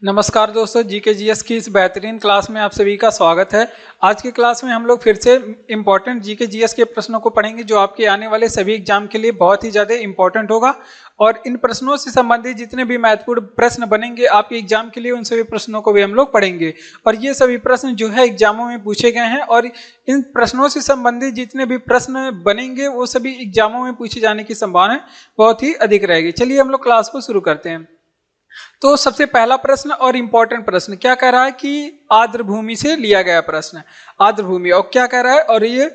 नमस्कार दोस्तों, GK GS की इस बेहतरीन क्लास में आप सभी का स्वागत है। आज की क्लास में हम लोग फिर से इम्पोर्टेंट जीके जीएस के प्रश्नों को पढ़ेंगे जो आपके आने वाले सभी एग्जाम के लिए बहुत ही ज़्यादा इम्पोर्टेंट होगा। और इन प्रश्नों से संबंधित जितने भी महत्वपूर्ण प्रश्न बनेंगे आपके एग्जाम के लिए, उन सभी प्रश्नों को भी हम लोग पढ़ेंगे। और ये सभी प्रश्न जो है एग्जामों में पूछे गए हैं और इन प्रश्नों से संबंधित जितने भी प्रश्न बनेंगे वो सभी एग्जामों में पूछे जाने की संभावना बहुत ही अधिक रहेगी। चलिए हम लोग क्लास को शुरू करते हैं। तो सबसे पहला प्रश्न और इंपॉर्टेंट प्रश्न क्या कह रहा है कि आर्द्र भूमि से लिया गया प्रश्न, आर्द्र भूमि। और क्या कह रहा है, और ये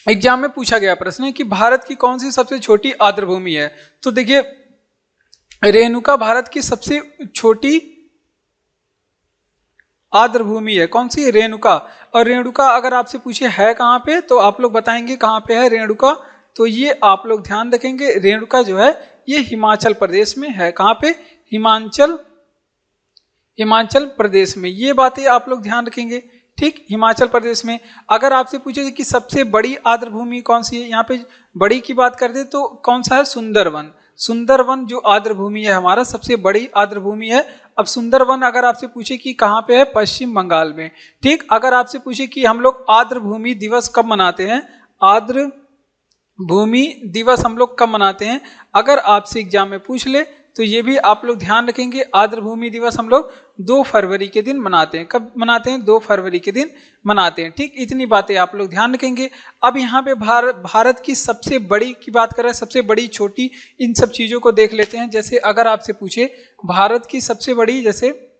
एग्जाम में पूछा गया प्रश्न है कि भारत की कौन सी सबसे छोटी आर्द्र भूमि है। तो देखिए, रेणुका भारत की सबसे छोटी आर्द्र भूमि है। कौन सी? रेणुका। और रेणुका अगर आपसे पूछे है कहाँ पे, तो आप लोग बताएंगे कहाँ पे है रेणुका। तो ये आप लोग ध्यान रखेंगे, रेणुका जो है ये हिमाचल प्रदेश में है। कहाँ पे? हिमाचल प्रदेश में। ये बातें आप लोग ध्यान रखेंगे, ठीक, हिमाचल प्रदेश में। अगर आपसे पूछे कि सबसे बड़ी आर्द्र भूमि कौन सी है, यहाँ पे बड़ी की बात करते तो कौन सा है? सुंदरवन। सुंदरवन जो आर्द्र भूमि है हमारा सबसे बड़ी आर्द्र भूमि है। अब सुंदरवन अगर आपसे पूछे कि कहाँ पे है, पश्चिम बंगाल में, ठीक। अगर आपसे पूछे कि हम लोग आर्द्र भूमि दिवस कब मनाते हैं, आर्द्र भूमि दिवस हम लोग कब मनाते हैं, अगर आपसे एग्जाम में पूछ ले तो ये भी आप लोग ध्यान रखेंगे। आर्द्र भूमि दिवस हम लोग 2 फरवरी के दिन मनाते हैं। कब मनाते हैं? 2 फरवरी के दिन मनाते हैं, ठीक। इतनी बातें आप लोग ध्यान रखेंगे। अब यहाँ पे भारत की सबसे बड़ी की बात कर रहे हैं, सबसे बड़ी, छोटी, इन सब चीजों को देख लेते हैं। जैसे अगर आपसे पूछे भारत की सबसे बड़ी, जैसे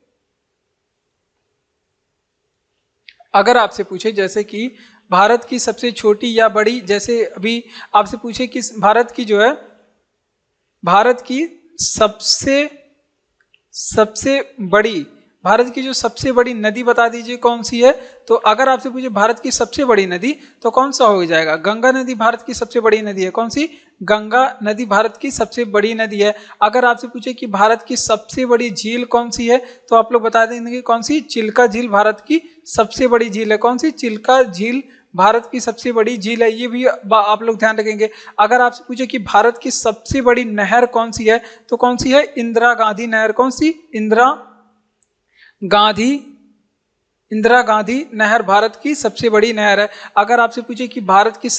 अगर आपसे पूछे जैसे कि भारत की सबसे छोटी या बड़ी, जैसे अभी आपसे पूछे कि भारत की जो है, भारत की सबसे बड़ी, भारत की जो सबसे बड़ी नदी बता दीजिए कौन सी है। तो अगर आपसे पूछे भारत की सबसे बड़ी नदी तो कौन सा हो जाएगा? गंगा नदी भारत की सबसे बड़ी नदी है। कौन सी? गंगा नदी भारत की सबसे बड़ी नदी है। अगर आपसे पूछे कि भारत की सबसे बड़ी झील कौन सी है तो आप लोग बता देंगे कौन सी? चिल्का झील भारत की सबसे बड़ी झील है। कौन सी? चिल्का झील भारत की सबसे बड़ी झील है। ये भी आप लोग ध्यान रखेंगे। अगर आपसे पूछे कि भारत की सबसे बड़ी नहर कौन सी है तो कौन सी है? इंदिरा गांधी नहर। कौन सी? इंदिरा गांधी नहर भारत की सबसे बड़ी नहर है। अगर आपसे पूछे कि भारत का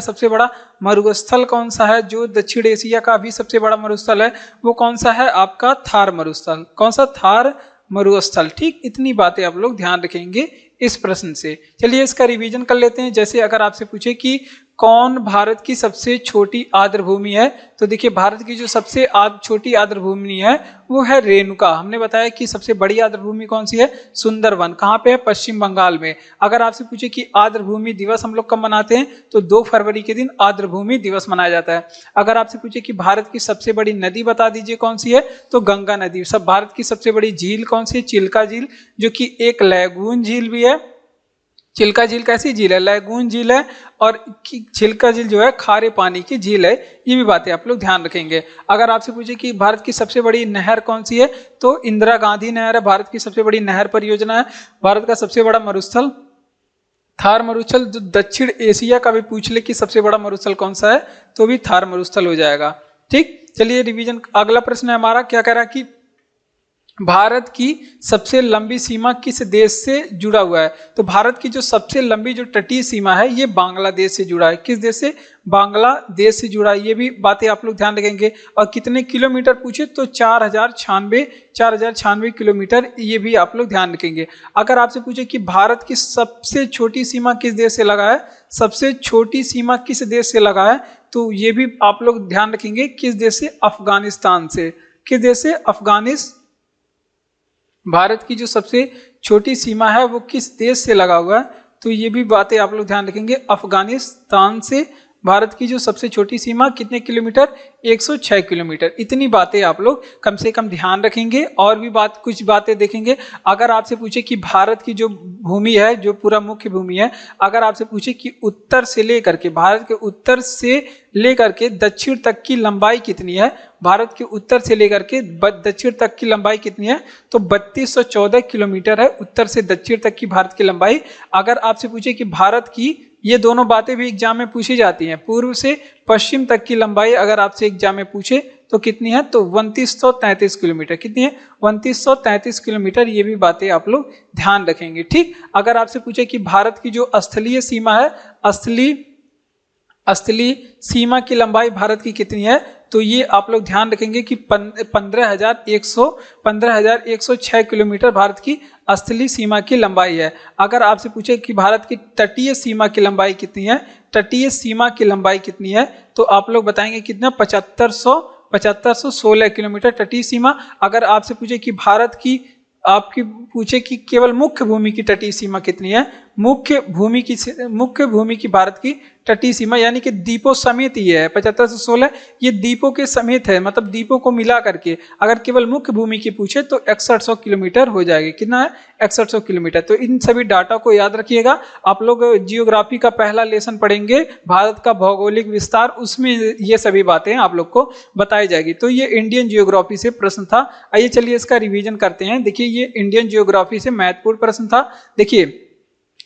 सबसे बड़ा मरुस्थल कौन सा है, जो दक्षिण एशिया का भी सबसे बड़ा मरुस्थल है, वो कौन सा है? आपका थार मरुस्थल। कौन सा? थार मरुस्थल, ठीक। इतनी बातें आप लोग ध्यान रखेंगे इस प्रश्न से। चलिए इसका रिवीजन कर लेते हैं। जैसे अगर आपसे पूछे कि कौन भारत की सबसे छोटी आर्द्र भूमि है, तो देखिए भारत की जो सबसे छोटी आर्द्र भूमि है वो है रेणुका। हमने बताया कि सबसे बड़ी आर्द्र भूमि कौन सी है? सुंदरवन। कहाँ पे है? पश्चिम बंगाल में। अगर आपसे पूछे कि आर्द्र भूमि दिवस हम लोग कब मनाते हैं तो 2 फरवरी के दिन आर्द्र भूमि दिवस मनाया जाता है। अगर आपसे पूछे कि भारत की सबसे बड़ी नदी बता दीजिए कौन सी है, तो गंगा नदी। सब भारत की सबसे बड़ी झील कौन सी है? चिल्का झील, जो कि एक लैगून झील भी है। चिल्का झील कैसी झील है? लैगून झील है। और चिल्का झील जो है खारे पानी की झील है। ये भी बातें आप लोग ध्यान रखेंगे। अगर आपसे पूछे कि भारत की सबसे बड़ी नहर कौन सी है तो इंदिरा गांधी नहर है, भारत की सबसे बड़ी नहर परियोजना है। भारत का सबसे बड़ा मरुस्थल थार मरुस्थल, जो दक्षिण एशिया का भी पूछ ले कि सबसे बड़ा मरुस्थल कौन सा है तो भी थार मरुस्थल हो जाएगा, ठीक। चलिए रिवीजन, अगला प्रश्न है हमारा, क्या कह रहा है कि भारत की सबसे लंबी सीमा किस देश से जुड़ा हुआ है। तो भारत की जो सबसे लंबी जो तटीय सीमा है ये बांग्लादेश से जुड़ा है। किस देश से? बांग्लादेश से जुड़ा है। ये भी बातें आप लोग ध्यान रखेंगे। और कितने किलोमीटर पूछे तो 4096 किलोमीटर, ये भी आप लोग ध्यान रखेंगे। अगर आपसे पूछे कि भारत की सबसे छोटी सीमा किस देश से लगा है, सबसे छोटी सीमा किस देश से लगा है, तो ये भी आप लोग ध्यान रखेंगे। किस देश से? अफगानिस्तान से। किस देश से? अफगानिस्तान। भारत की जो सबसे छोटी सीमा है वो किस देश से लगा हुआ है, तो ये भी बातें आप लोग ध्यान रखेंगे। अफगानिस्तान से भारत की जो सबसे छोटी सीमा कितने किलोमीटर? 106 किलोमीटर। इतनी बातें आप लोग कम से कम ध्यान रखेंगे। और भी कुछ बातें देखेंगे। अगर आपसे पूछे कि भारत की जो भूमि है, जो पूरा मुख्य भूमि है, अगर आपसे पूछे कि उत्तर से लेकर के, भारत के उत्तर से लेकर के दक्षिण तक की लंबाई कितनी है, भारत के उत्तर से लेकर के दक्षिण तक की लंबाई कितनी है, तो 3214 किलोमीटर है उत्तर से दक्षिण तक की भारत की लंबाई। अगर आपसे पूछे कि भारत की ये दोनों बातें भी एग्जाम में पूछी जाती हैं। पूर्व से पश्चिम तक की लंबाई अगर आपसे एग्जाम में पूछे तो कितनी है, तो 2933 किलोमीटर। कितनी है, 2933 किलोमीटर। ये भी बातें आप लोग ध्यान रखेंगे। ठीक, अगर आपसे पूछे कि भारत की जो स्थलीय सीमा है, स्थलीय सीमा की लंबाई भारत की कितनी है, तो ये आप लोग ध्यान रखेंगे कि 15,106 किलोमीटर भारत की स्थलीय सीमा की लंबाई है। अगर आपसे पूछे कि भारत की तटीय सीमा की लंबाई कितनी है, तटीय सीमा की लंबाई कितनी है, तो आप लोग बताएंगे कितना, 7516 किलोमीटर तटीय सीमा। अगर आपसे पूछे कि भारत की आपकी पूछे कि केवल मुख्य भूमि की तटीय सीमा कितनी है, मुख्य भूमि की भारत की तटीय सीमा यानी कि द्वीपों समेत ये है 7516, ये द्वीपों के समेत है, मतलब द्वीपों को मिला करके। अगर केवल मुख्य भूमि की पूछे तो 6100 किलोमीटर हो जाएगी। कितना है, 6100 किलोमीटर। तो इन सभी डाटा को याद रखिएगा। आप लोग जियोग्राफी का पहला लेसन पढ़ेंगे, भारत का भौगोलिक विस्तार, उसमें ये सभी बातें आप लोग को बताई जाएगी। तो ये इंडियन जियोग्राफी से प्रश्न था। आइए चलिए इसका रिवीजन करते हैं। देखिए ये इंडियन जियोग्राफी से महत्वपूर्ण प्रश्न था। देखिए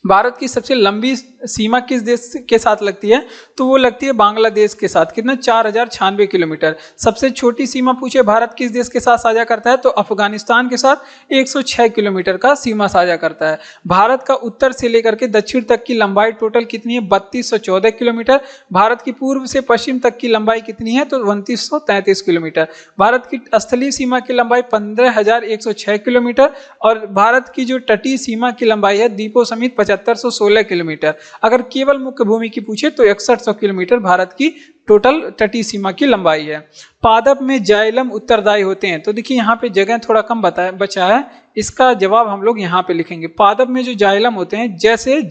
भारत की सबसे लंबी सीमा किस देश के साथ लगती है, तो वो लगती है बांग्लादेश के साथ। कितना, 4096 किलोमीटर। सबसे छोटी सीमा पूछे भारत किस देश के साथ साझा करता है, तो अफगानिस्तान के साथ 106 किलोमीटर का सीमा साझा करता है। भारत का उत्तर से लेकर के दक्षिण तक की लंबाई टोटल कितनी है, 3214 किलोमीटर। भारत की पूर्व से पश्चिम तक की लंबाई कितनी है, तो 2933 किलोमीटर। भारत की स्थलीय सीमा की लंबाई 15,106 किलोमीटर और भारत की जो तटीय सीमा की लंबाई है द्वीपों समेत 7516 किलोमीटर। अगर केवल मुख्य भूमि की पूछे तो 6100 किलोमीटर भारत की टोटल तटीय सीमा की लंबाई है। पादप में जाइलम उत्तरदायी होते हैं, तो देखिए यहाँ पे जगह थोड़ा कम बचा है, इसका जवाब हम लोग यहाँ पे लिखेंगे। पादप में जो जाइलम होते हैं, जैसे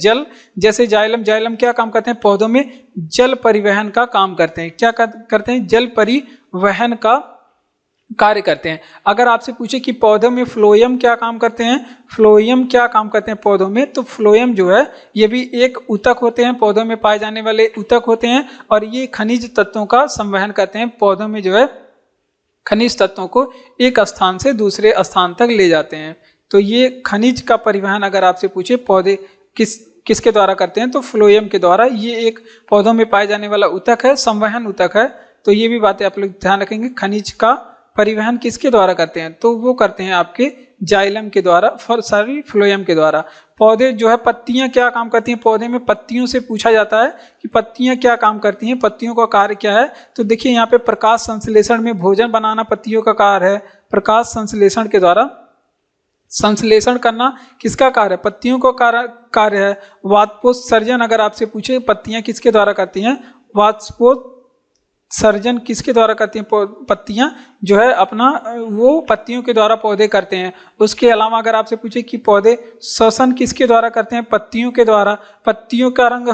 जाइलम क्या काम करते हैं, पौधों में जल परिवहन का काम करते हैं। क्या करते हैं, जल परिवहन का कार्य करते हैं। अगर आपसे पूछे कि पौधों में फ्लोएम क्या काम करते हैं, पौधों में, तो फ्लोएम जो है ये भी एक ऊतक होते हैं, पौधों में पाए जाने वाले ऊतक होते हैं और ये खनिज तत्वों का संवहन करते हैं। पौधों में जो है खनिज तत्वों को एक स्थान से दूसरे स्थान तक ले जाते हैं। तो ये खनिज का परिवहन अगर आपसे पूछे पौधे किसके द्वारा करते हैं, तो फ्लोएम के द्वारा। ये एक पौधों में पाए जाने वाला ऊतक है, संवहन ऊतक है। तो ये भी बातें आप लोग ध्यान रखेंगे। खनिज का परिवहन किसके द्वारा करते हैं, तो वो करते हैं आपके जाइलम के द्वारा, फ्लोएम के द्वारा। पौधे जो है, पत्तियां क्या काम करती हैं, पौधे में पत्तियों से पूछा जाता है कि पत्तियां क्या काम करती हैं, पत्तियों का कार्य क्या है। तो देखिए यहाँ पे प्रकाश संश्लेषण में भोजन बनाना पत्तियों का कार्य है। प्रकाश संश्लेषण के द्वारा संश्लेषण करना किसका कार्य है, पत्तियों का कार्य है। वाष्पोत्सर्जन अगर आपसे पूछे पत्तियां किसके द्वारा करती हैं, वाष्पोत्सर्जन किसके द्वारा करती हैं, पत्तियां जो है अपना वो पत्तियों के द्वारा पौधे करते हैं। उसके अलावा अगर आपसे पूछे कि पौधे श्वसन किसके द्वारा करते हैं, पत्तियों के द्वारा। पत्तियों का रंग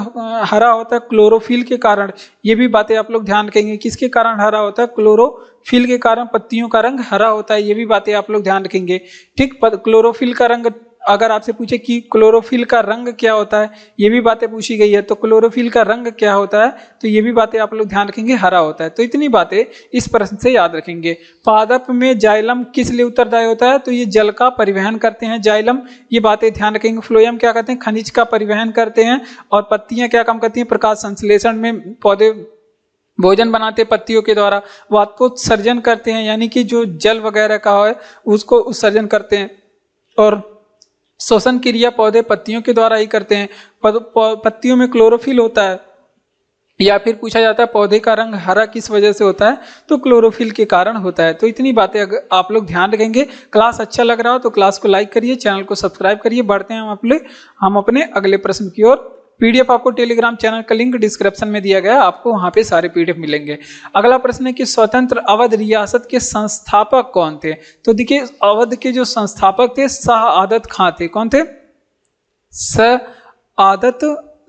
हरा होता है क्लोरोफिल के कारण। ये भी बातें आप लोग ध्यान रखेंगे, किसके कारण हरा होता है, क्लोरोफिल के कारण पत्तियों का रंग हरा होता है। ये भी बातें आप लोग ध्यान रखेंगे। ठीक, क्लोरोफिल का रंग अगर आपसे पूछे कि क्लोरोफिल का रंग क्या होता है, ये भी बातें पूछी गई है। तो क्लोरोफिल का रंग क्या होता है, तो ये भी बातें आप लोग ध्यान रखेंगे, हरा होता है। तो इतनी बातें इस प्रश्न से याद रखेंगे। पादप में जाइलम किस लिए उत्तरदायी होता है, तो ये जल का परिवहन करते हैं जाइलम, ये बातें ध्यान रखेंगे। फ्लोएम क्या करते हैं, खनिज का परिवहन करते हैं। और पत्तियां क्या काम करती हैं, प्रकाश संश्लेषण में पौधे भोजन बनाते हैं पत्तियों के द्वारा। वाष्पोत्सर्जन करते हैं, यानी कि जो जल वगैरह का है उसको उत्सर्जन करते हैं। और श्वसन क्रिया पौधे पत्तियों के द्वारा ही करते हैं। पत्तियों में क्लोरोफिल होता है। या फिर पूछा जाता है पौधे का रंग हरा किस वजह से होता है, तो क्लोरोफिल के कारण होता है। तो इतनी बातें अगर आप लोग ध्यान रखेंगे। क्लास अच्छा लग रहा हो तो क्लास को लाइक करिए, चैनल को सब्सक्राइब करिए। बढ़ते हैं हम अपने अगले प्रश्न की ओर। पीडीएफ आपको टेलीग्राम चैनल का लिंक डिस्क्रिप्शन में दिया गया है, आपको वहां पे सारे पीडीएफ मिलेंगे। अगला प्रश्न है कि स्वतंत्र अवध रियासत के संस्थापक कौन थे, तो देखिए अवध के जो संस्थापक थे सआदत खां थे। कौन थे,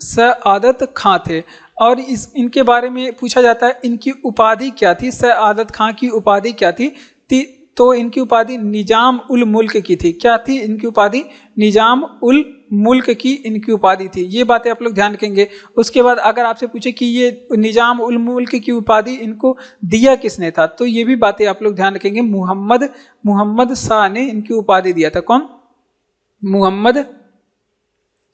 सआदत खां थे। और इनके बारे में पूछा जाता है इनकी उपाधि क्या थी, सआदत खां की उपाधि क्या थी, तो इनकी उपाधि निजाम उल मुल्क की थी। क्या थी इनकी उपाधि, निजाम उल मुल्क की इनकी उपाधि थी। ये बातें आप लोग ध्यान रखेंगे। उसके बाद अगर आपसे पूछे कि ये निजाम उल मुल्क की उपाधि इनको दिया किसने था, तो ये भी बातें आप लोग ध्यान रखेंगे। मोहम्मद शाह ने इनकी उपाधि दिया था। कौन, मोहम्मद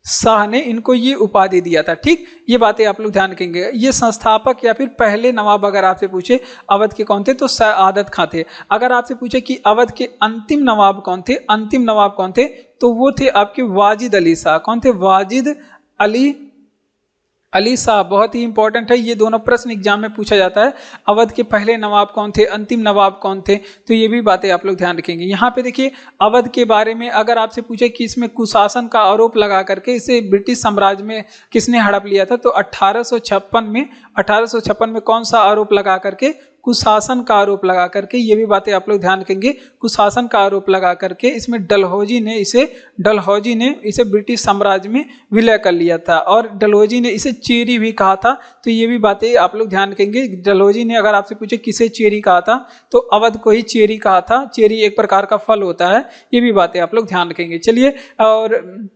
शाह ने इनको ये उपाधि दिया था। ठीक, ये बातें आप लोग ध्यान रखेंगे। ये संस्थापक या फिर पहले नवाब अगर आपसे पूछे अवध के कौन थे तो सआदत खां थे। अगर आपसे पूछे कि अवध के अंतिम नवाब कौन थे, अंतिम नवाब कौन थे, तो वो थे आपके वाजिद अली शाह। कौन थे? वाजिद अली शाह। बहुत ही इंपॉर्टेंट है, ये दोनों प्रश्न एग्जाम में पूछा जाता है। अवध के पहले नवाब कौन थे, अंतिम नवाब कौन थे, तो ये भी बातें आप लोग ध्यान रखेंगे। यहाँ पे देखिए अवध के बारे में अगर आपसे पूछे कि इसमें कुशासन का आरोप लगा करके इसे ब्रिटिश साम्राज्य में किसने हड़प लिया था, तो 1856 में कौन सा आरोप लगा करके? कुशासन का आरोप लगा करके। ये भी बातें आप लोग ध्यान रखेंगे। कुशासन का आरोप लगा करके इसमें डलहौजी ने इसे ब्रिटिश साम्राज्य में विलय कर लिया था, और डलहौजी ने इसे चेरी भी कहा था। तो ये भी बातें आप लोग ध्यान रखेंगे। डलहौजी ने अगर आपसे पूछे किसे चेरी कहा था, तो अवध को ही चेरी कहा था। चेरी एक प्रकार का फल होता है। ये भी बातें आप लोग ध्यान रखेंगे। चलिए, और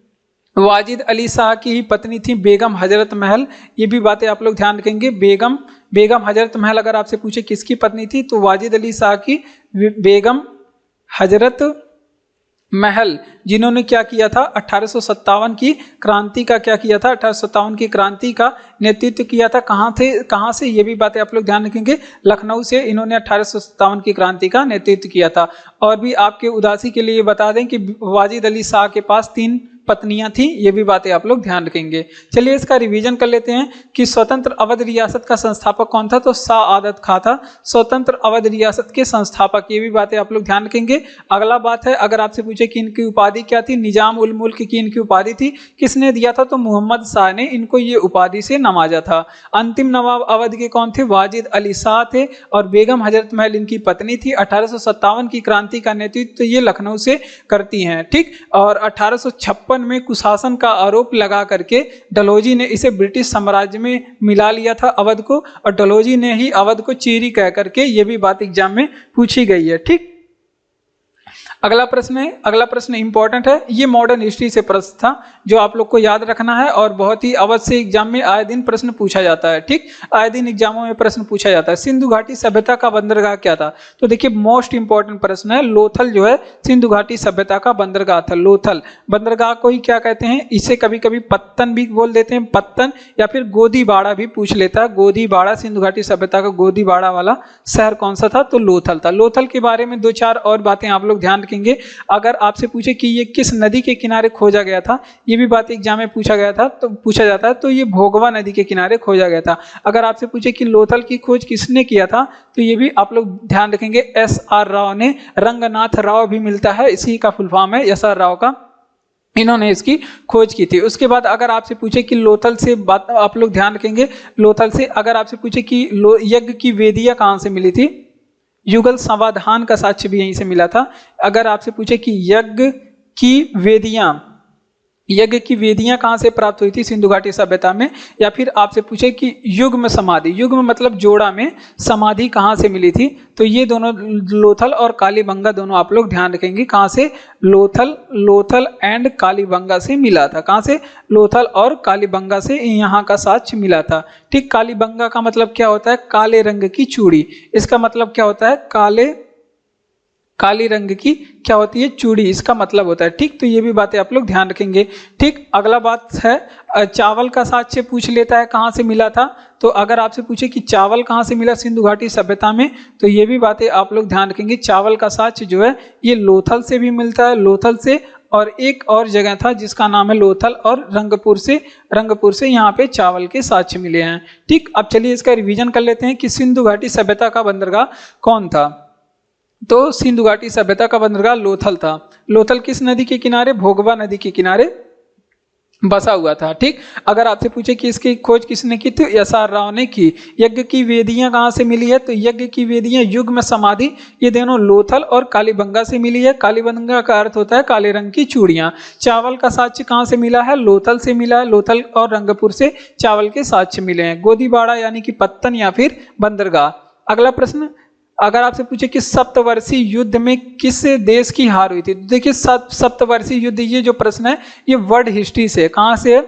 वाजिद अली शाह की ही पत्नी थी बेगम हजरत महल। ये भी बातें आप लोग ध्यान रखेंगे। बेगम हजरत महल अगर आपसे पूछे किसकी पत्नी थी, तो वाजिद अली शाह की बेगम हजरत महल, जिन्होंने क्या किया था? 1857 की क्रांति का क्या किया था? 1857 की क्रांति का नेतृत्व किया था। कहाँ से? ये भी बातें आप लोग ध्यान रखेंगे। लखनऊ से इन्होंने 1857 की क्रांति का नेतृत्व किया था। और भी आपके उदासी के लिए बता दें कि वाजिद अली शाह के पास 3 पत्नियां थी। ये भी बातें आप लोग ध्यान रखेंगे। चलिए इसका रिवीजन कर लेते हैं कि स्वतंत्र अवध रियासत का संस्थापक कौन था, तो सआदत खां था स्वतंत्र अवध रियासत के संस्थापक। ये भी बातें आप लोग ध्यान रखेंगे। अगला बात है, अगर आपसे पूछे कि इनकी उपाधि क्या थी, निजाम उल मुल्क की इनकी उपाधि थी। किसने दिया था, तो मोहम्मद शाह ने इनको ये उपाधि से नवाजा था। अंतिम नवाब अवध के कौन थे? वाजिद अली शाह थे, और बेगम हजरत महल इनकी पत्नी थी। 1857 की क्रांति का नेतृत्व ये लखनऊ से करती हैं। ठीक, और 1856 में कुशासन का आरोप लगा करके डलहौजी ने इसे ब्रिटिश साम्राज्य में मिला लिया था अवध को, और डलहौजी ने ही अवध को चेरी कह करके। ये भी बात एग्जाम में पूछी गई है। ठीक, अगला प्रश्न इंपॉर्टेंट है। ये मॉडर्न हिस्ट्री से प्रश्न था जो आप लोग को याद रखना है, और बहुत ही अवश्य से एग्जाम में आए दिन प्रश्न पूछा जाता है। ठीक, आए दिन एग्जामों में प्रश्न पूछा जाता है। सिंधु घाटी सभ्यता का बंदरगाह क्या था, तो देखिए मोस्ट इंपॉर्टेंट प्रश्न है। लोथल जो है सिंधु घाटी सभ्यता का बंदरगाह था। लोथल बंदरगाह को ही क्या कहते हैं? इसे कभी कभी पत्तन भी बोल देते हैं, पत्तन, या फिर गोदीबाड़ा भी पूछ लेता है। गोदीबाड़ा, सिंधु घाटी सभ्यता का गोदीबाड़ा वाला शहर कौन सा था, तो लोथल था। लोथल के बारे में 2-4 और बातें आप लोग ध्यान रखेंगे। अगर आपसे पूछे कि ये किस नदी के किनारे खोजा गया था, ये भी बात एग्जाम में पूछा जाता है, तो ये भोगवा नदी के किनारे खोजा गया था। अगर आपसे पूछे कि लोथल की खोज किसने किया था, तो ये भी आप लोग ध्यान रखेंगे। SR राव ने। रंगनाथ राव भी मिलता है, इसी का फुल फॉर्म है SR राव का। इन्होंने इसकी खोज की थी। उसके बाद अगर आपसे पूछे कि लोथल से बात आप लोग ध्यान रखेंगे। लोथल से अगर आपसे पूछे कि यज्ञ की वेदियां कहां से मिली थी, युगल समाधान का साक्ष्य भी यहीं से मिला था। अगर आपसे पूछे कि यज्ञ की वेदियां कहां से प्राप्त हुई थी, सिंधु घाटी सभ्यता में। या फिर आपसे पूछे कि युग्म समाधि, युग्म मतलब जोड़ा में, समाधि कहां से मिली थी, तो ये दोनों लोथल और कालीबंगा दोनों आप लोग ध्यान रखेंगे। कहां से? लोथल एंड कालीबंगा से मिला था। कहां से? लोथल और कालीबंगा से यहाँ का साक्ष्य मिला था। ठीक, कालीबंगा का मतलब क्या होता है? काले रंग की चूड़ी। इसका मतलब क्या होता है? काली रंग की क्या होती है? चूड़ी, इसका मतलब होता है। ठीक, तो ये भी बातें आप लोग ध्यान रखेंगे। ठीक, अगला बात है चावल का साक्ष्य पूछ लेता है कहां से मिला था। तो अगर आपसे पूछे कि चावल कहां से मिला सिंधु घाटी सभ्यता में, तो ये भी बातें आप लोग ध्यान रखेंगे। चावल का साक्ष्य जो है ये लोथल से भी मिलता है, लोथल से, और एक और जगह था जिसका नाम है लोथल, और रंगपुर से यहाँ पे चावल के साक्ष्य मिले हैं। ठीक, अब चलिए इसका रिवीजन कर लेते हैं कि सिंधु घाटी सभ्यता का बंदरगाह कौन था। तो सिंधु घाटी सभ्यता का बंदरगाह लोथल था। लोथल किस नदी के किनारे? भोगवा नदी के किनारे बसा हुआ था। ठीक, अगर आपसे पूछे कि इसकी खोज किसने की, तो SR राव ने की। यज्ञ की वेदियां कहां से मिली है, तो यज्ञ की वेदियां युग्म समाधि, ये दोनों लोथल और कालीबंगा से मिली है। कालीबंगा का अर्थ होता है काले रंग की चूड़ियां। चावल का साक्ष्य कहां से मिला है? लोथल से मिला है। लोथल और रंगपुर से चावल के साक्ष्य मिले हैं। गोदीबाड़ा यानी कि पत्तन या फिर बंदरगाह। अगला प्रश्न, अगर आपसे पूछे कि सप्तवर्षीय युद्ध में किस देश की हार हुई थी, देखिए सप्तवर्षीय युद्ध, ये जो प्रश्न है ये वर्ल्ड हिस्ट्री से, कहां से है?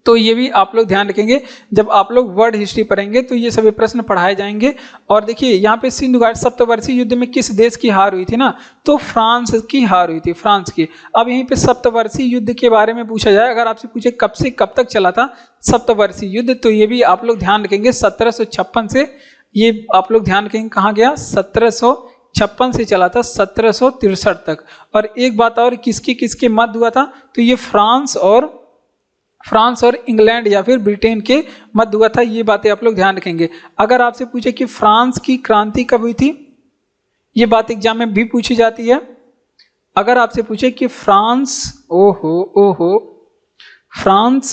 तो ये भी आप लोग ध्यान रखेंगे जब आप लोग वर्ल्ड हिस्ट्री पढ़ेंगे तो ये सभी प्रश्न पढ़ाए जाएंगे। और देखिए यहाँ पे सिंधु घाटी सप्तवर्षीय युद्ध में किस देश की हार हुई थी ना, तो फ्रांस की हार हुई थी, फ्रांस की। अब यहीं पे सप्तवर्षीय युद्ध के बारे में पूछा जाए, अगर आपसे पूछे कब से कब तक चला था सप्तवर्षीय युद्ध, तो ये भी आप लोग ध्यान रखेंगे 1756 से, ये आप लोग ध्यान रखेंगे कहाँ गया, 1756 से चला था 1763 तक। और एक बात और, किसके किसके मध्य हुआ था, तो ये फ्रांस और इंग्लैंड या फिर ब्रिटेन के मध्य हुआ था। ये बातें आप लोग ध्यान रखेंगे। अगर आपसे पूछे कि फ्रांस की क्रांति कब हुई थी, ये बात एग्जाम में भी पूछी जाती है। अगर आपसे पूछे कि फ्रांस फ्रांस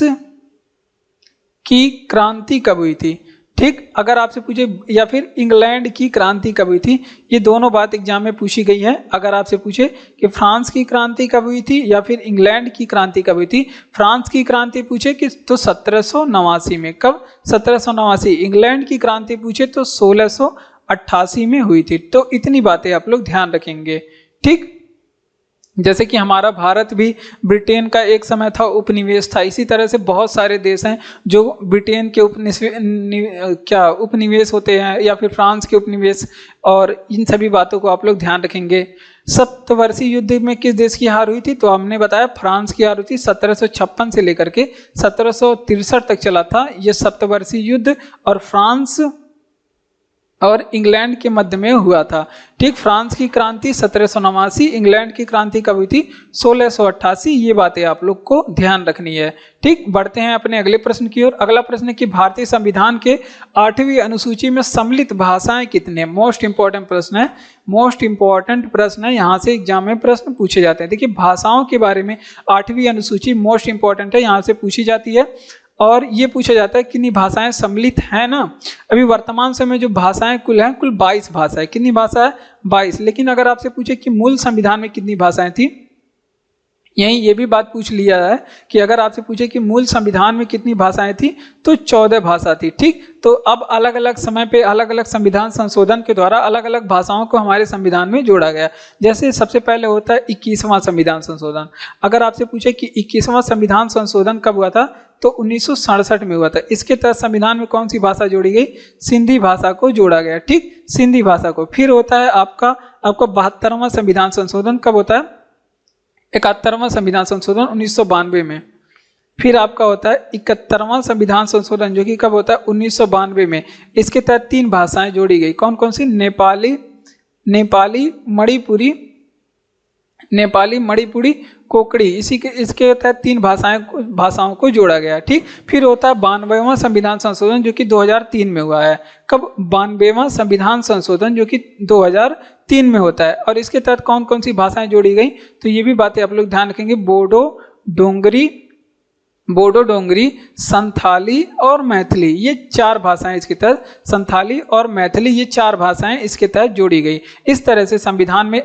की क्रांति कब हुई थी, ठीक, अगर आपसे पूछे या फिर इंग्लैंड की क्रांति कब हुई थी, ये दोनों बात एग्जाम में पूछी गई है। अगर आपसे पूछे कि फ्रांस की क्रांति कब हुई थी या फिर इंग्लैंड की क्रांति कब हुई थी, फ्रांस की क्रांति पूछे कि तो 1789 में, कब, 1789। इंग्लैंड की क्रांति पूछे तो 1688 में हुई थी। तो इतनी बातें आप लोग ध्यान रखेंगे, ठीक। जैसे कि हमारा भारत भी ब्रिटेन का एक समय था उपनिवेश था, इसी तरह से बहुत सारे देश हैं जो ब्रिटेन के उपनिवेश होते हैं या फिर फ्रांस के उपनिवेश, और इन सभी बातों को आप लोग ध्यान रखेंगे। सप्तवर्षीय युद्ध में किस देश की हार हुई थी, तो हमने बताया फ्रांस की हार हुई थी। 1756 से लेकर के 1763 तक चला था ये सप्तवर्षीय युद्ध, और फ्रांस और इंग्लैंड के मध्य में हुआ था, ठीक। फ्रांस की क्रांति 1789, इंग्लैंड की क्रांति कब हुई थी, 1688। ये बातें आप लोग को ध्यान रखनी है, ठीक। बढ़ते हैं अपने अगले प्रश्न की ओर। अगला प्रश्न है कि भारतीय संविधान के 8वीं अनुसूची में सम्मिलित भाषाएं कितने। मोस्ट इंपॉर्टेंट प्रश्न है, मोस्ट इंपॉर्टेंट प्रश्न है, यहाँ से एग्जाम में प्रश्न पूछे जाते हैं। देखिए भाषाओं के बारे में 8वीं अनुसूची मोस्ट इंपॉर्टेंट है, यहाँ से पूछी जाती है। और ये पूछा जाता है कितनी भाषाएं सम्मिलित हैं ना। अभी वर्तमान समय जो भाषाएं कुल हैं, कुल 22 भाषा है। कितनी भाषा है, 22। लेकिन अगर आपसे पूछे कि मूल संविधान में कितनी भाषाएं थी, यही ये भी बात पूछ लिया है कि अगर आपसे पूछे कि मूल संविधान में कितनी भाषाएं थी, तो 14 भाषा थी, ठीक। तो अब अलग अलग समय पे अलग अलग संविधान संशोधन के द्वारा अलग अलग भाषाओं को हमारे संविधान में जोड़ा गया। जैसे सबसे पहले होता है 21वां संविधान संशोधन। अगर आपसे पूछे कि 21वां संविधान संशोधन कब हुआ था, तो 1967 में हुआ था। इसके तहत संविधान में कौन सी भाषा जोड़ी गई, सिंधी भाषा को जोड़ा गया, ठीक, सिंधी भाषा को। फिर होता है आपका 72वां संविधान संशोधन, कब होता है, 71वां संविधान संशोधन 1992 में। फिर आपका होता है 71वां संविधान संशोधन, जो कि कब होता है, 1992 में। इसके तहत 3 भाषाएं जोड़ी गई, कौन कौन सी, नेपाली मणिपुरी कोकड़ी। इसके तहत 3 भाषाओं को जोड़ा गया, ठीक। फिर होता है 92वां संविधान संशोधन, जो कि 2003 में हुआ है। कब, 92वां संविधान संशोधन, जो कि 2003 में होता है। और इसके तहत कौन कौन सी भाषाएं जोड़ी गई, तो ये भी बातें आप लोग ध्यान रखेंगे। बोडो डोंगरी, संथाली और मैथिली, ये 4 भाषाएं इसके तहत, संथाली और मैथिली, ये 4 भाषाएं इसके तहत जोड़ी गई। इस तरह से संविधान में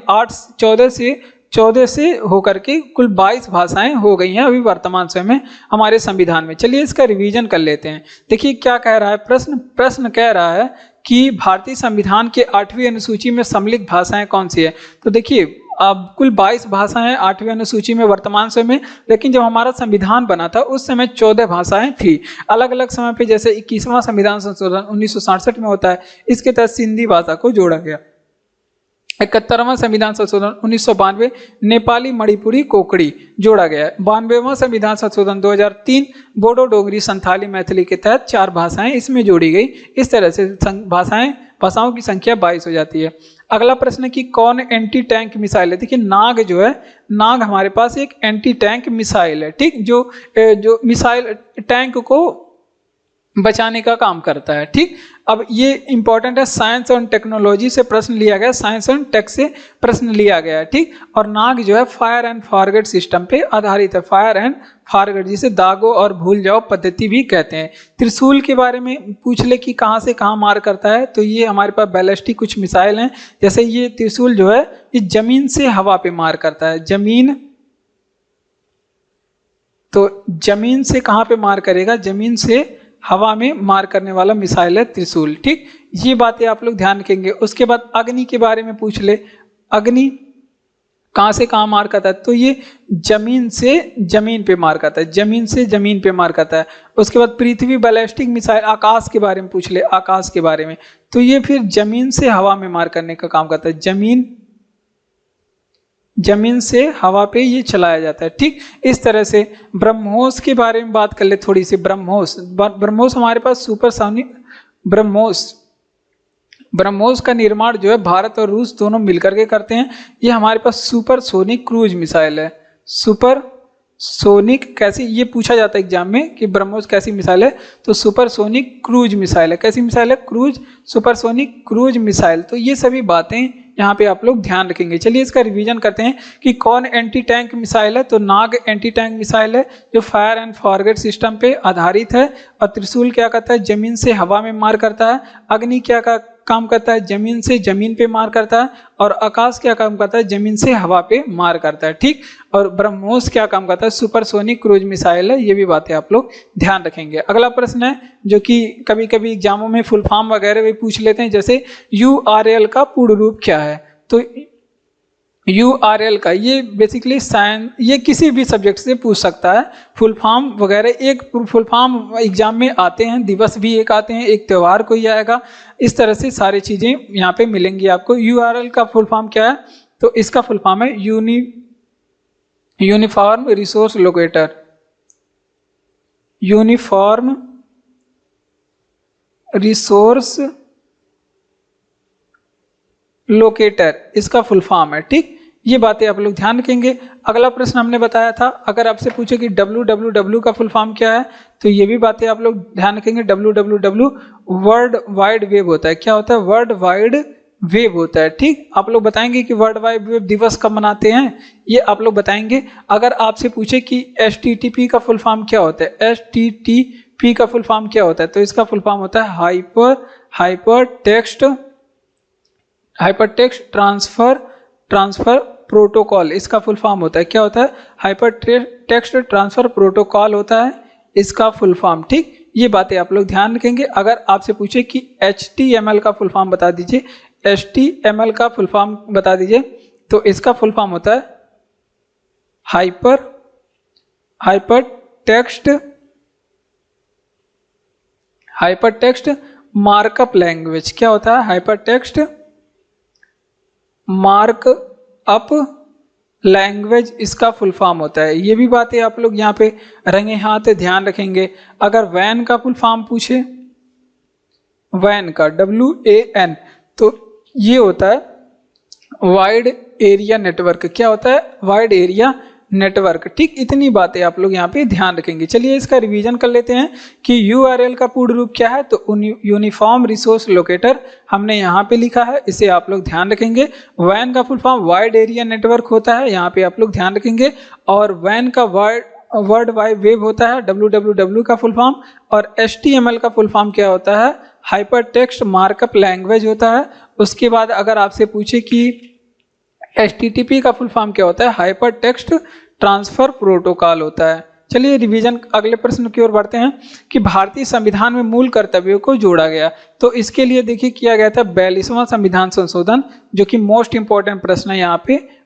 14 से होकर के कुल 22 भाषाएं हो गई हैं अभी वर्तमान समय में हमारे संविधान में। चलिए इसका रिवीजन कर लेते हैं। देखिए क्या कह रहा है प्रश्न कह रहा है कि भारतीय संविधान के 8वीं अनुसूची में सम्मिलित भाषाएं कौन सी है। तो देखिए अब कुल 22 भाषाएं 8वीं अनुसूची में वर्तमान समय में, लेकिन जब हमारा संविधान बना था उस समय 14 भाषाएं थी। अलग अलग समय पे, जैसे 21वां संविधान संशोधन 1967 में होता है, इसके तहत सिंधी भाषा को जोड़ा गया। 71वां संविधान संशोधन 1992 नेपाली मणिपुरी कोकड़ी जोड़ा गया है। 92वां संविधान संशोधन 2003 बोडो डोगरी संथाली मैथिली के तहत 4 भाषाएं इसमें जोड़ी गई। इस तरह से भाषाओं की संख्या 22 हो जाती है। अगला प्रश्न है कि कौन एंटी टैंक मिसाइल है। देखिए नाग जो है, नाग हमारे पास एक एंटी टैंक मिसाइल है, ठीक, जो मिसाइल टैंक को बचाने का काम करता है, ठीक। अब ये इंपॉर्टेंट है, साइंस और टेक्नोलॉजी से प्रश्न लिया गया, साइंस और टेक से प्रश्न लिया गया है, ठीक। और नाग जो है फायर एंड फॉरगेट सिस्टम पे आधारित है, फायर एंड फॉरगेट, जिसे दागो और भूल जाओ पद्धति भी कहते हैं। त्रिशूल के बारे में पूछ ले कि कहाँ से कहाँ मार करता है, तो ये हमारे पास बैलिस्टिक कुछ मिसाइल हैं। जैसे ये त्रिशूल जो है ये जमीन से हवा पे मार करता है, जमीन से कहाँ पे मार करेगा, जमीन से हवा में मार करने वाला मिसाइल है त्रिशूल, ठीक। ये बातें आप लोग ध्यान रखेंगे। उसके बाद अग्नि के बारे में पूछ ले, अग्नि कहाँ से कहाँ मार करता है, तो ये जमीन से जमीन पे मार करता है, जमीन से जमीन पे मार करता है। उसके बाद पृथ्वी बैलिस्टिक मिसाइल, आकाश के बारे में पूछ ले, आकाश के बारे में, तो ये फिर जमीन से हवा में मार करने का काम करता है, जमीन से हवा पे ये चलाया जाता है। ठीक, इस तरह से ब्रह्मोस के बारे में बात कर ले थोड़ी सी। ब्रह्मोस हमारे पास सुपरसोनिक ब्रह्मोस का निर्माण जो है भारत और रूस दोनों मिलकर के करते हैं। ये हमारे पास सुपरसोनिक क्रूज मिसाइल है। सुपरसोनिक कैसी, ये पूछा जाता है एग्जाम में कि ब्रह्मोस कैसी मिसाइल है, तो सुपरसोनिक क्रूज मिसाइल है। कैसी मिसाइल है? Cruise, supersonic cruise missile. तो ये सभी बातें यहाँ पे आप लोग ध्यान रखेंगे। चलिए इसका रिवीजन करते हैं कि कौन एंटी टैंक मिसाइल है। तो नाग एंटी टैंक मिसाइल है जो फायर एंड फॉरगेट सिस्टम पे आधारित है। और त्रिशूल क्या करता है? जमीन से हवा में मार करता है। अग्नि क्या काम करता है? जमीन से जमीन पे मार करता है। और आकाश क्या काम करता है? जमीन से हवा पे मार करता है। ठीक, और ब्रह्मोस क्या काम करता है? सुपरसोनिक क्रूज मिसाइल है। ये भी बातें आप लोग ध्यान रखेंगे। अगला प्रश्न है जो कि कभी कभी एग्जामों में फुल फॉर्म वगैरह भी पूछ लेते हैं, जैसे URL का पूर्ण रूप क्या है। तो URL का, ये बेसिकली साइंस, ये किसी भी सब्जेक्ट से पूछ सकता है। फुल फॉर्म वगैरह, एक फुल फॉर्म एग्जाम में आते हैं, दिवस भी एक आते हैं, एक त्यौहार कोई आएगा, इस तरह से सारी चीजें यहाँ पे मिलेंगी आपको। URL का फुल फॉर्म क्या है? तो इसका फुल फॉर्म है uniform resource locator. Uniform resource locator इसका फुल फॉर्म है। ठीक, ये बातें आप लोग ध्यान रखेंगे। अगला प्रश्न हमने बताया था, अगर आपसे पूछे कि WWW का फुल फॉर्म क्या है, तो ये भी बातें आप लोग ध्यान रखेंगे। WWW वर्ल्ड वाइड वेब होता है। क्या होता है? वर्ल्ड वाइड वेब होता है। ठीक, आप लोग बताएंगे कि वर्ल्ड वाइड वेब दिवस कब मनाते हैं, ये आप लोग बताएंगे। अगर आपसे पूछे कि HTTP का फुल फॉर्म क्या होता है, HTTP का फुल फॉर्म क्या होता है, तो इसका फुल फॉर्म होता है हाइपर टेक्स्ट ट्रांसफर प्रोटोकॉल। इसका फुल फॉर्म होता है, क्या होता है? हाइपर टेक्स्ट ट्रांसफर प्रोटोकॉल होता है इसका फुल फॉर्म। ठीक, ये बातें आप लोग ध्यान रखेंगे। अगर आपसे पूछे कि HTML का फुल फॉर्म बता दीजिए, HTML का फुल फॉर्म बता दीजिए, तो इसका फुल फॉर्म होता है हाइपर टेक्स्ट मार्कअप लैंग्वेज। क्या होता है? हाइपर टेक्स्ट मार्कअप लैंग्वेज इसका फुल फॉर्म होता है। ये भी बातें आप लोग यहाँ पे रंगे हाथ ध्यान रखेंगे। अगर वैन का फुल फॉर्म पूछे, वैन का WAN, तो ये होता है वाइड एरिया नेटवर्क। क्या होता है? Wide area network. ठीक, इतनी बातें आप लोग यहाँ पे ध्यान रखेंगे। चलिए इसका रिवीजन कर लेते हैं कि URL का पूर्ण रूप क्या है। तो यूनिफॉर्म रिसोर्स लोकेटर हमने यहाँ पे लिखा है, इसे आप लोग ध्यान रखेंगे। वैन का full form wide area network होता है, यहाँ पे आप लोग ध्यान रखेंगे। और वैन का वर्ल्ड वाइड वेब होता है, WWW का फुल फॉर्म। और HTML का फुल फॉर्म क्या होता है? हाइपर टेक्स्ट मार्कअप लैंग्वेज होता है। उसके बाद अगर आपसे पूछे कि HTTP का फुल फॉर्म क्या होता है? हाइपर टेक्स्ट ट्रांसफर प्रोटोकॉल होता है। चलिए रिवीजन, अगले प्रश्न की ओर बढ़ते हैं कि भारतीय संविधान में मूल कर्तव्यों को जोड़ा गया। तो इसके लिए देखिए किया गया था 42वां संविधान संशोधन, जो कि मोस्ट इंपॉर्टेंट प्रश्न है, यहाँ पे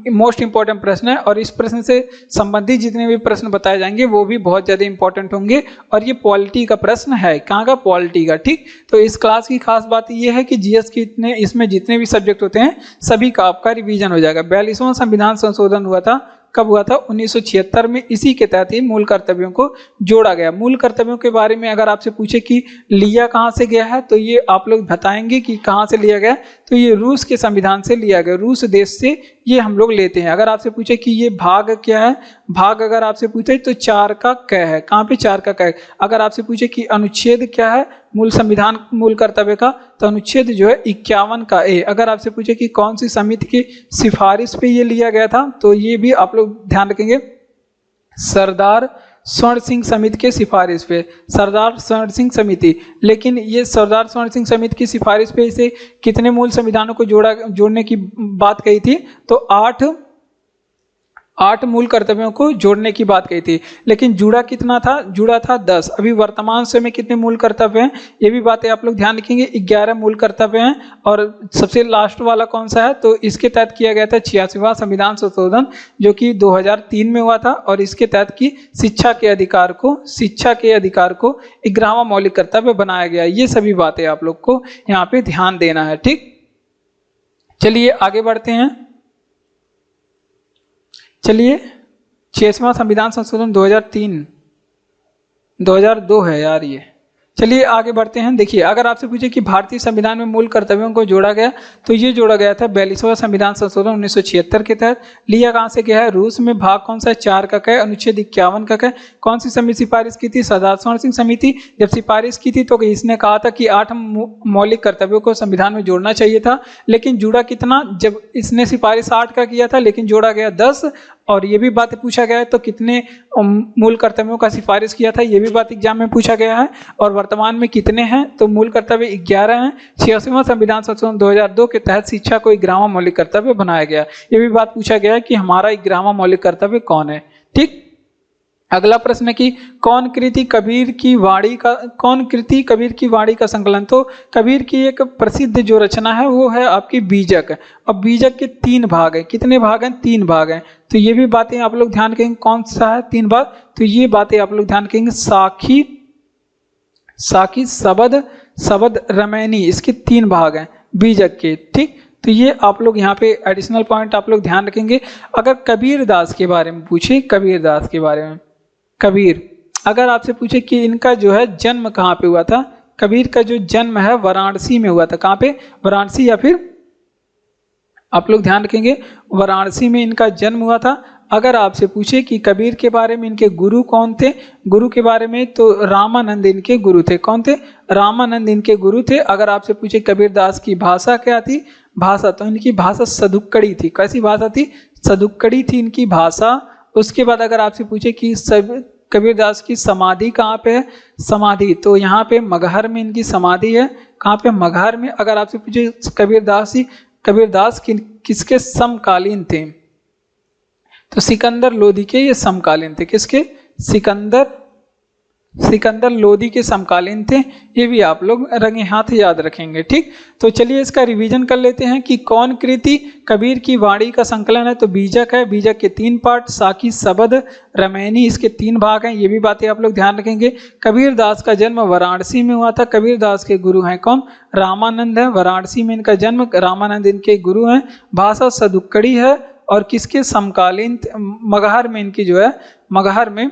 मोस्ट इंपॉर्टेंट प्रश्न है। और इस प्रश्न से संबंधित जितने भी प्रश्न बताए जाएंगे वो भी बहुत ज्यादा इंपॉर्टेंट होंगे। और ये पॉलिटी का प्रश्न है। कहाँ का? पॉलिटी का। ठीक, तो इस क्लास की खास बात ये है कि GS के इसमें जितने भी सब्जेक्ट होते हैं सभी का आपका रिवीजन हो जाएगा। 42वां संविधान संशोधन हुआ था, कब हुआ था? 1976 में। इसी के तहत ही मूल कर्तव्यों को जोड़ा गया। मूल कर्तव्यों के बारे में अगर आपसे पूछे कि लिया कहाँ से गया है, तो ये आप लोग बताएंगे कि कहाँ से लिया गया। तो ये रूस के संविधान से लिया गया, रूस देश से ये हम लोग लेते हैं। अगर आपसे पूछे कि ये भाग क्या है, भाग अगर आपसे पूछे तो 4 का क है। कहाँ पे? 4 का क। अगर आपसे पूछे कि अनुच्छेद क्या है मूल संविधान मूल कर्तव्य का, तो अनुच्छेद जो है 51 का A। अगर आपसे पूछे कि कौन सी समिति की सिफारिश पे ये लिया गया था, तो ये भी आप लोग ध्यान रखेंगे, सरदार स्वर्ण सिंह समिति के सिफारिश पे, सरदार स्वर्ण सिंह समिति। लेकिन ये सरदार स्वर्ण सिंह समिति की सिफारिश पे इसे कितने मूल संविधानों को जोड़ने की बात कही थी? तो 8 मूल कर्तव्यों को जोड़ने की बात कही थी, लेकिन जुड़ा कितना था? जुड़ा था 10। अभी वर्तमान समय में कितने मूल कर्तव्य हैं, ये भी बातें आप लोग ध्यान रखेंगे। 11 मूल कर्तव्य हैं। और सबसे लास्ट वाला कौन सा है? तो इसके तहत किया गया था 86वां संविधान संशोधन, जो कि 2003 में हुआ था। और इसके तहत की शिक्षा के अधिकार को 11वां मौलिक कर्तव्य बनाया गया। ये सभी बातें आप लोग को यहाँ पे ध्यान देना है। ठीक, चलिए आगे बढ़ते हैं। चलिए 86वां संविधान संशोधन 2002 है यार ये। चलिए आगे बढ़ते हैं। देखिए, अगर आपसे पूछे कि भारतीय संविधान में मूल कर्तव्यों को जोड़ा गया, तो ये जोड़ा गया था 42वां संविधान संशोधन 1976 के तहत। लिया कहाँ से गया है? रूस में। भाग कौन सा है? 4 का है। अनुच्छेद 51 का है। कौन सी समिति सिफारिश की थी? सरदार स्वर्ण सिंह समिति। जब सिफारिश की थी तो इसने कहा था कि 8 मौलिक कर्तव्यों को संविधान में जोड़ना चाहिए था, लेकिन जुड़ा कितना? जब इसने सिफारिश 8 का किया था, लेकिन जोड़ा गया 10। और ये भी बात पूछा गया है तो कितने मूल कर्तव्यों का सिफारिश किया था, ये भी बात एग्जाम में पूछा गया है। और वर्तमान में कितने हैं? तो मूल कर्तव्य 11 हैं। 86वां संविधान संशोधन 2002 के तहत शिक्षा को 11वां मौलिक कर्तव्य बनाया गया। ये भी बात पूछा गया है कि हमारा 11वां मौलिक कर्तव्य कौन है। ठीक, अगला प्रश्न है कि कौन कृति कबीर की वाणी का संकलन? तो कबीर की एक प्रसिद्ध जो रचना है वो है आपकी बीजक। अब बीजक के 3 भाग हैं। कितने भाग हैं? 3 भाग हैं। तो ये भी बातें आप लोग ध्यान रखेंगे। कौन सा है 3 भाग? तो ये बातें आप लोग ध्यान रखेंगे। साखी, शबद, रमैनी, इसके 3 भाग हैं बीजक के। ठीक, तो ये आप लोग यहाँ पे एडिशनल पॉइंट आप लोग ध्यान रखेंगे। अगर कबीरदास के बारे में पूछे, कबीरदास के बारे में, अगर आपसे पूछे कि इनका जो है जन्म कहाँ पे हुआ था, कबीर का जो जन्म है वाराणसी में हुआ था। कहाँ पे? वाराणसी, या फिर आप लोग ध्यान रखेंगे वाराणसी में इनका जन्म हुआ था। अगर आपसे पूछे कि कबीर के बारे में इनके गुरु कौन थे, गुरु के बारे में, तो रामानंद इनके गुरु थे। कौन थे? रामानंद इनके गुरु थे। अगर आपसे पूछे कबीरदास की भाषा क्या थी, भाषा, तो इनकी भाषा सदुक्कड़ी थी। कैसी भाषा थी? सदुक्कड़ी थी इनकी भाषा। उसके बाद अगर आपसे पूछे कि कबीरदास की समाधि कहाँ पे है, समाधि, तो यहाँ पे मगहर में इनकी समाधि है। कहाँ पे? मगहर में। अगर आपसे पूछे कबीरदास किसके समकालीन थे, तो सिकंदर लोदी के ये समकालीन थे। किसके? सिकंदर लोदी के समकालीन थे। ये भी आप लोग रंगे हाथ याद रखेंगे। ठीक, तो चलिए इसका रिवीजन कर लेते हैं कि कौन कृति कबीर की वाणी का संकलन है। तो बीजक है। बीजक के 3 पार्ट, साखी, शबद, रमैनी, इसके 3 भाग हैं। ये भी बातें आप लोग ध्यान रखेंगे। कबीरदास का जन्म वाराणसी में हुआ था। कबीरदास के गुरु हैं कौन? रामानंद है। वाराणसी में इनका जन्म, रामानंद इनके गुरु हैं। भाषा सदुक्कड़ी है। और किसके समकालीन? मगहर में इनकी जो है, मगहर में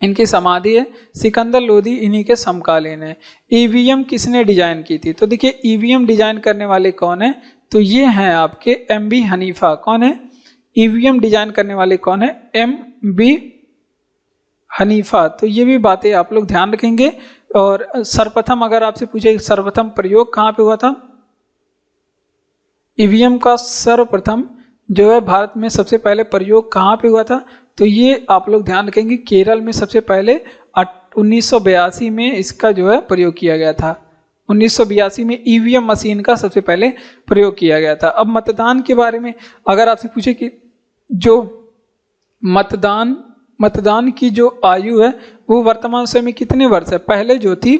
इनकी समाधि है। सिकंदर लोदी इन्हीं के समकालीन है। ईवीएम किसने डिजाइन की थी? तो देखिए ईवीएम डिजाइन करने वाले कौन है? तो ये हैं आपके एमबी हनीफा। कौन है? ईवीएम डिजाइन करने वाले कौन है? MB Hanifa. तो ये भी बातें आप लोग ध्यान रखेंगे। और सर्वप्रथम अगर आपसे पूछे सर्वप्रथम प्रयोग कहाँ पे हुआ था, ईवीएम का सर्वप्रथम जो है भारत में सबसे पहले प्रयोग कहाँ पे हुआ था, तो ये आप लोग ध्यान रखेंगे केरल में सबसे पहले 1982 में इसका जो है प्रयोग किया गया था। 1982 में ईवीएम मशीन का सबसे पहले प्रयोग किया गया था। अब मतदान के बारे में अगर आपसे पूछे कि जो मतदान की जो आयु है वो वर्तमान समय में कितने वर्ष है। पहले जो थी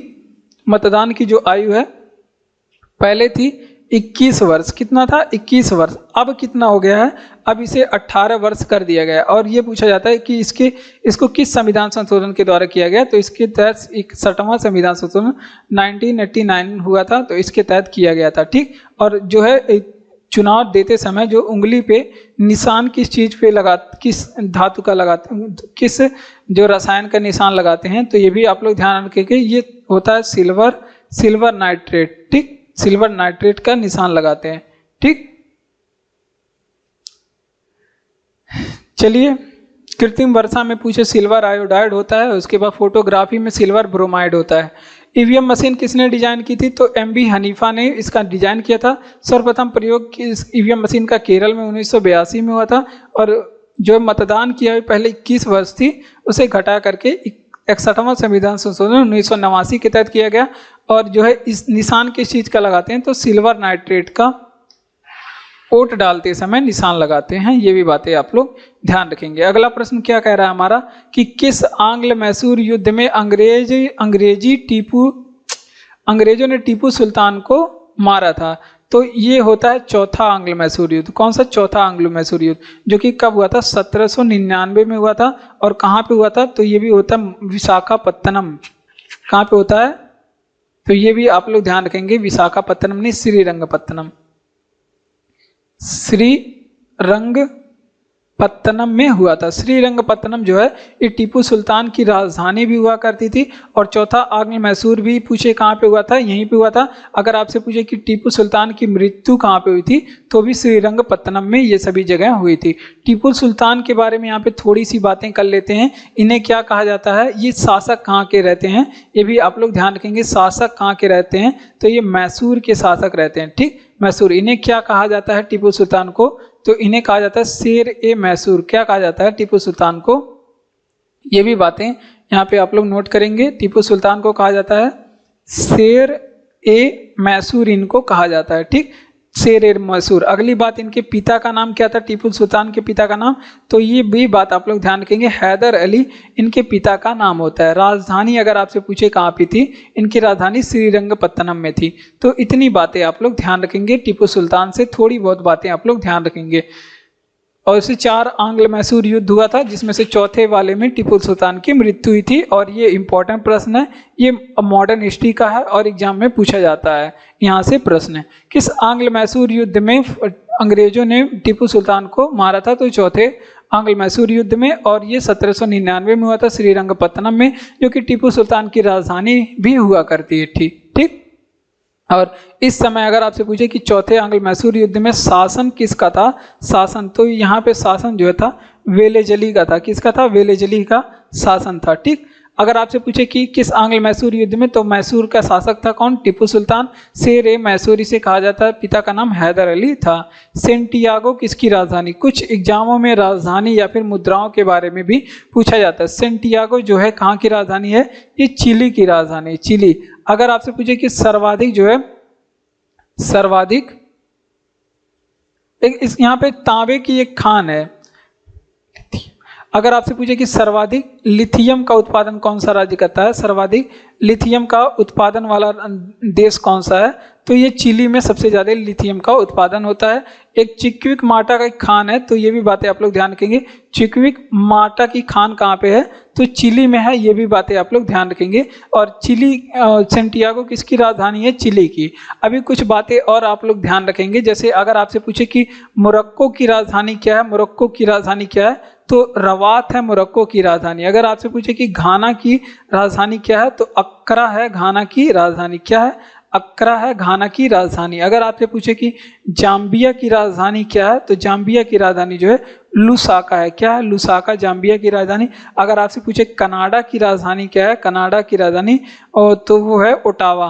मतदान की जो आयु है पहले थी 21 वर्ष। कितना था? 21 वर्ष। अब कितना हो गया है? अब इसे 18 वर्ष कर दिया गया। और ये पूछा जाता है कि इसको किस संविधान संशोधन के द्वारा किया गया, तो इसके तहत 61वां संविधान संशोधन 1989 हुआ था, तो इसके तहत किया गया था। ठीक, और जो है चुनाव देते समय जो उंगली पे निशान किस चीज पे किस धातु का लगाते, किस जो रसायन का निशान लगाते हैं, तो ये भी आप लोग ध्यान रखेंगे। ये होता है सिल्वर नाइट्रेट। ठीक, सिल्वर नाइट्रेट का निशान लगाते हैं। ठीक, चलिए कृत्रिम वर्षा में पूछे सिल्वर आयोडाइड होता है, उसके बाद फोटोग्राफी में सिल्वर ब्रोमाइड होता है। ईवीएम मशीन किसने डिजाइन की थी, तो एमबी हनीफा ने इसका डिजाइन किया था। सर्वप्रथम प्रयोग ईवीएम मशीन का केरल में 1982 में हुआ था। और जो मतदान की आयु पहले 21 वर्ष थी उसे घटा करके 61वां संविधान संशोधन 1989 के तहत किया गया। और जो है इस निशान किस चीज का लगाते हैं, तो सिल्वर नाइट्रेट का वोट डालते समय निशान लगाते हैं। ये भी बातें आप लोग ध्यान रखेंगे। अगला प्रश्न क्या कह रहा है हमारा कि किस आंग्ल मैसूर युद्ध में अंग्रेजों ने टीपू सुल्तान को मारा था? तो ये होता है चौथा आंग्ल मैसूर युद्ध। कौन सा? चौथा आंग्ल मैसूर युद्ध, जो कि कब हुआ था? 1799 में हुआ था। और कहाँ पे हुआ था? तो ये भी होता है विशाखापत्तनम। कहाँ पे होता है? तो ये भी आप लोग ध्यान रखेंगे, विशाखापत्तनम नहीं, श्रीरंगपत्तनम। श्रीरंगपत्तनम में हुआ था। श्रीरंगपत्तनम जो है ये टीपू सुल्तान की राजधानी भी हुआ करती थी। और चौथा आंग्ल मैसूर भी पूछे कहाँ पे हुआ था? यहीं पे हुआ था। अगर आपसे पूछे कि टीपू सुल्तान की मृत्यु कहाँ पे हुई थी, तो भी श्रीरंगपत्तनम में ये सभी जगह हुई थी। टीपू सुल्तान के बारे में यहाँ पे थोड़ी सी बातें कर लेते हैं। इन्हें क्या कहा जाता है? ये शासक कहाँ के रहते हैं, ये भी आप लोग ध्यान रखेंगे। शासक कहाँ के रहते हैं? तो ये मैसूर के शासक रहते हैं। ठीक, मैसूर। इन्हें क्या कहा जाता है टीपू सुल्तान को? तो इन्हें कहा जाता है शेर ए मैसूर। क्या कहा जाता है टीपू सुल्तान को? ये भी बातें यहाँ पे आप लोग नोट करेंगे। टीपू सुल्तान को कहा जाता है शेर ए मैसूर, इनको कहा जाता है। ठीक, शेर ए मैसूर। अगली बात, इनके पिता का नाम क्या था? टीपू सुल्तान के पिता का नाम, तो ये भी बात आप लोग ध्यान रखेंगे, हैदर अली इनके पिता का नाम होता है। राजधानी अगर आपसे पूछे कहाँ पे थी, इनकी राजधानी श्रीरंगपत्तनम में थी। तो इतनी बातें आप लोग ध्यान रखेंगे। टीपू सुल्तान से थोड़ी बहुत बातें आप लोग ध्यान रखेंगे। और इसे 4 आंग्ल मैसूर युद्ध हुआ था, जिसमें से चौथे वाले में टीपू सुल्तान की मृत्यु हुई थी। और ये इंपॉर्टेंट प्रश्न है, ये मॉडर्न हिस्ट्री का है और एग्जाम में पूछा जाता है। यहाँ से प्रश्न है, किस आंग्ल मैसूर युद्ध में अंग्रेजों ने टीपू सुल्तान को मारा था? तो चौथे आंग्ल मैसूर युद्ध में। और ये 1799 में हुआ था श्रीरंगपत्तनम में, जो कि टीपू सुल्तान की राजधानी भी हुआ करती है। ठीक। और इस समय अगर आपसे पूछे कि चौथे आंग्ल मैसूर युद्ध में शासन किसका था? शासन, तो यहाँ पे शासन जो था वेलेजली का था। किसका था? वेलेजली का शासन था। ठीक। अगर आपसे पूछे कि किस आंग्ल मैसूर युद्ध में, तो मैसूर का शासक था कौन? टीपू सुल्तान। शेर ए मैसूर इसे कहा जाता है। पिता का नाम हैदर अली था। सेंटियागो किसकी राजधानी? कुछ एग्जामों में राजधानी या फिर मुद्राओं के बारे में भी पूछा जाता है। सेंटियागो जो है कहाँ की राजधानी है? ये चिली की राजधानी, चिली। अगर आपसे पूछे कि सर्वाधिक जो है, सर्वाधिक इस यहाँ पे तांबे की एक खान है। अगर आपसे पूछे कि सर्वाधिक लिथियम का उत्पादन कौन सा राज्य करता है? सर्वाधिक लिथियम का उत्पादन वाला देश कौन सा है? तो ये चिली में सबसे ज्यादा लिथियम का उत्पादन होता है। एक चिक्विक माटा का एक खान है, तो ये भी बातें आप लोग ध्यान रखेंगे। चिक्विक माटा की खान कहाँ पे है? तो चिली में है। ये भी बातें आप लोग ध्यान रखेंगे। और चिली सेंटियागो किसकी राजधानी है? चिली की। अभी कुछ बातें और आप लोग ध्यान रखेंगे, जैसे अगर आपसे पूछे कि मोरक्को की राजधानी क्या है? मोरक्को की राजधानी क्या है? तो रवात है मोरक्को की राजधानी। अगर आपसे पूछे कि घाना की राजधानी क्या है? तो अक्रा है घाना की राजधानी। क्या है? अक्रा है घाना की राजधानी। अगर आपसे पूछे कि जाम्बिया की राजधानी क्या है? तो जाम्बिया की राजधानी जो है लुसाका है। क्या है? लुसाका जाम्बिया की राजधानी। अगर आपसे पूछे कनाडा की राजधानी क्या है? कनाडा की राजधानी तो वो है ओटावा।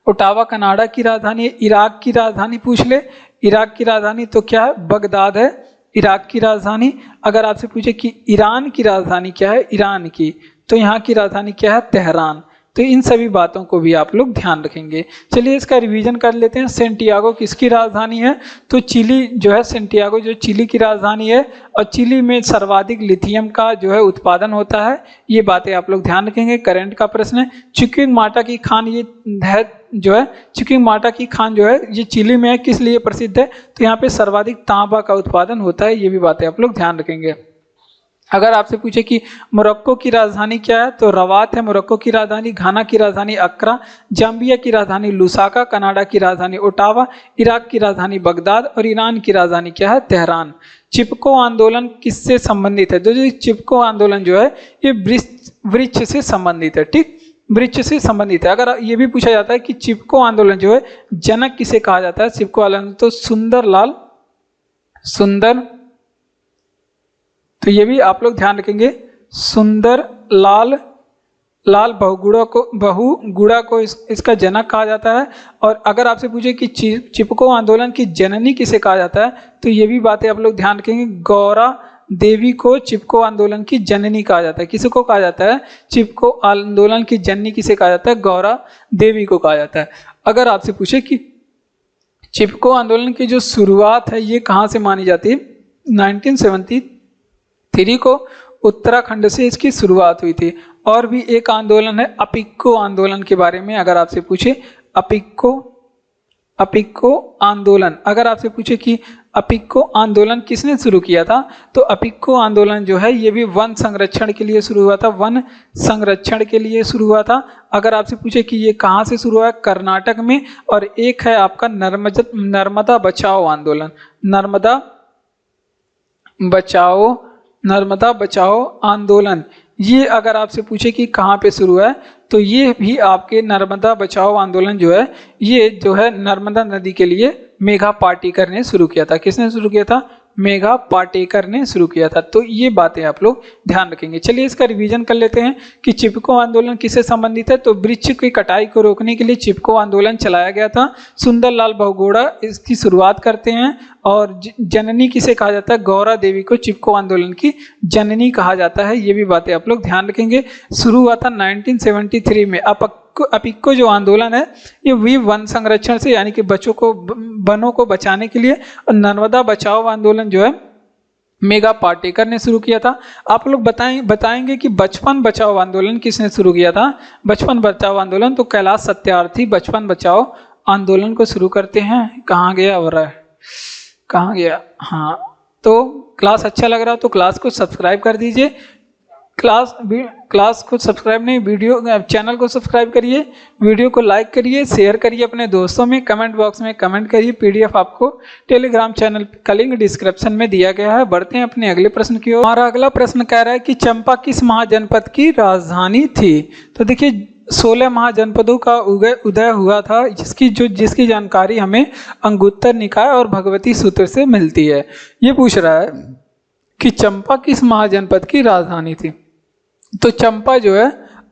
ओटावा कनाडा की राजधानी। इराक की राजधानी पूछ ले, इराक की राजधानी तो क्या है? बगदाद है इराक की राजधानी। अगर आपसे पूछे कि ईरान की राजधानी क्या है? ईरान की, तो यहाँ की राजधानी क्या है? तेहरान। तो इन सभी बातों को भी आप लोग ध्यान रखेंगे। चलिए इसका रिवीजन कर लेते हैं। सेंटियागो किसकी राजधानी है? तो चिली जो है, सेंटियागो जो चिली की राजधानी है। और चिली में सर्वाधिक लिथियम का जो है उत्पादन होता है। ये बातें आप लोग ध्यान रखेंगे। करंट का प्रश्न है। चिक्विक माटा की खान ये है जो है, चिक्विक माटा की खान जो है ये चिली में है। किस लिए प्रसिद्ध है? तो यहाँ पे सर्वाधिक तांबा का उत्पादन होता है। ये भी बातें आप लोग ध्यान रखेंगे। अगर आपसे पूछे कि मोरक्को की राजधानी क्या है? तो रवात है मोरक्को की राजधानी। घाना की राजधानी अक्रा। जाम्बिया की राजधानी लुसाका। कनाडा की राजधानी ओटावा। इराक की राजधानी बगदाद। और ईरान की राजधानी क्या है? तेहरान। चिपको आंदोलन किससे संबंधित है? तो जो चिपको आंदोलन जो है ये वृक्ष से संबंधित है। ठीक, वृक्ष से संबंधित है। अगर ये भी पूछा जाता है कि चिपको आंदोलन जो है जनक किसे कहा जाता है? चिपको आंदोलन तो सुंदरलाल, सुंदर, तो ये भी आप लोग ध्यान रखेंगे। सुंदरलाल बहुगुणा को इसका जनक कहा जाता है। और अगर आपसे पूछे कि चिपको आंदोलन की जननी किसे कहा जाता है? तो ये भी बातें आप लोग ध्यान रखेंगे। गौरा देवी को चिपको आंदोलन की जननी कहा जाता है। किसको कहा जाता है? चिपको आंदोलन की जननी किसे कहा जाता है? गौरा देवी को कहा जाता है। अगर आपसे पूछे कि चिपको आंदोलन की जो शुरुआत है ये कहाँ से मानी जाती है? 1973 को उत्तराखंड से इसकी शुरुआत हुई थी। और भी एक आंदोलन है अपिक्को आंदोलन के बारे में अगर आपसे पूछे, अपिक्को आंदोलन, अगर आपसे पूछे कि अपिक्को आंदोलन किसने शुरू किया था, तो अपिक्को आंदोलन जो है ये भी वन संरक्षण के लिए शुरू हुआ था, वन संरक्षण के लिए शुरू हुआ था। अगर आपसे पूछे कि ये कहाँ से शुरू हुआ है, कर्नाटक में। और एक है आपका नर्मदा बचाओ आंदोलन, नर्मदा बचाओ आंदोलन, ये अगर आपसे पूछे कि कहाँ पे शुरू है, तो ये भी आपके नर्मदा बचाओ आंदोलन जो है ये जो है नर्मदा नदी के लिए मेघा पाटेकर ने शुरू किया था। किसने शुरू किया था? मेघा पाटेकर ने शुरू किया था। तो ये बातें आप लोग ध्यान रखेंगे। चलिए इसका रिवीजन कर लेते हैं कि चिपको आंदोलन किससे संबंधित है। तो वृक्ष की कटाई को रोकने के लिए चिपको आंदोलन चलाया गया था। सुंदरलाल बहुगुणा इसकी शुरुआत करते हैं। और जननी किसे कहा जाता है? गौरा देवी को चिपको आंदोलन की जननी कहा जाता है। ये भी बातें आप लोग ध्यान रखेंगे। शुरू हुआ था 1973 में। अपिक्को जो आंदोलन है ये भी वन संरक्षण से, यानी कि वनों को बचाने के लिए। और नर्मदा बचाओ आंदोलन जो है मेघा पाटेकर ने शुरू किया था। आप लोग बताएंगे कि बचपन बचाओ आंदोलन किसने शुरू किया था? बचपन बचाओ आंदोलन तो कैलाश सत्यार्थी बचपन बचाओ आंदोलन को शुरू करते हैं। कहाँ गया हो रहा है, कहाँ गया? हाँ, तो क्लास अच्छा लग रहा हो तो क्लास को सब्सक्राइब कर दीजिए। क्लास को सब्सक्राइब नहीं, वीडियो चैनल को सब्सक्राइब करिए, वीडियो को लाइक करिए, शेयर करिए अपने दोस्तों में, कमेंट बॉक्स में कमेंट करिए। पीडीएफ आपको टेलीग्राम चैनल का लिंक डिस्क्रिप्शन में दिया गया है। बढ़ते हैं अपने अगले प्रश्न की ओर। हमारा अगला प्रश्न कह रहा है कि चंपा किस महाजनपद की राजधानी थी? तो देखिए 16 महाजनपदों का उदय हुआ था, जिसकी जानकारी हमें अंगुत्तर निकाय और भगवती सूत्र से मिलती है। ये पूछ रहा है कि चंपा किस महाजनपद की राजधानी थी। तो चंपा जो है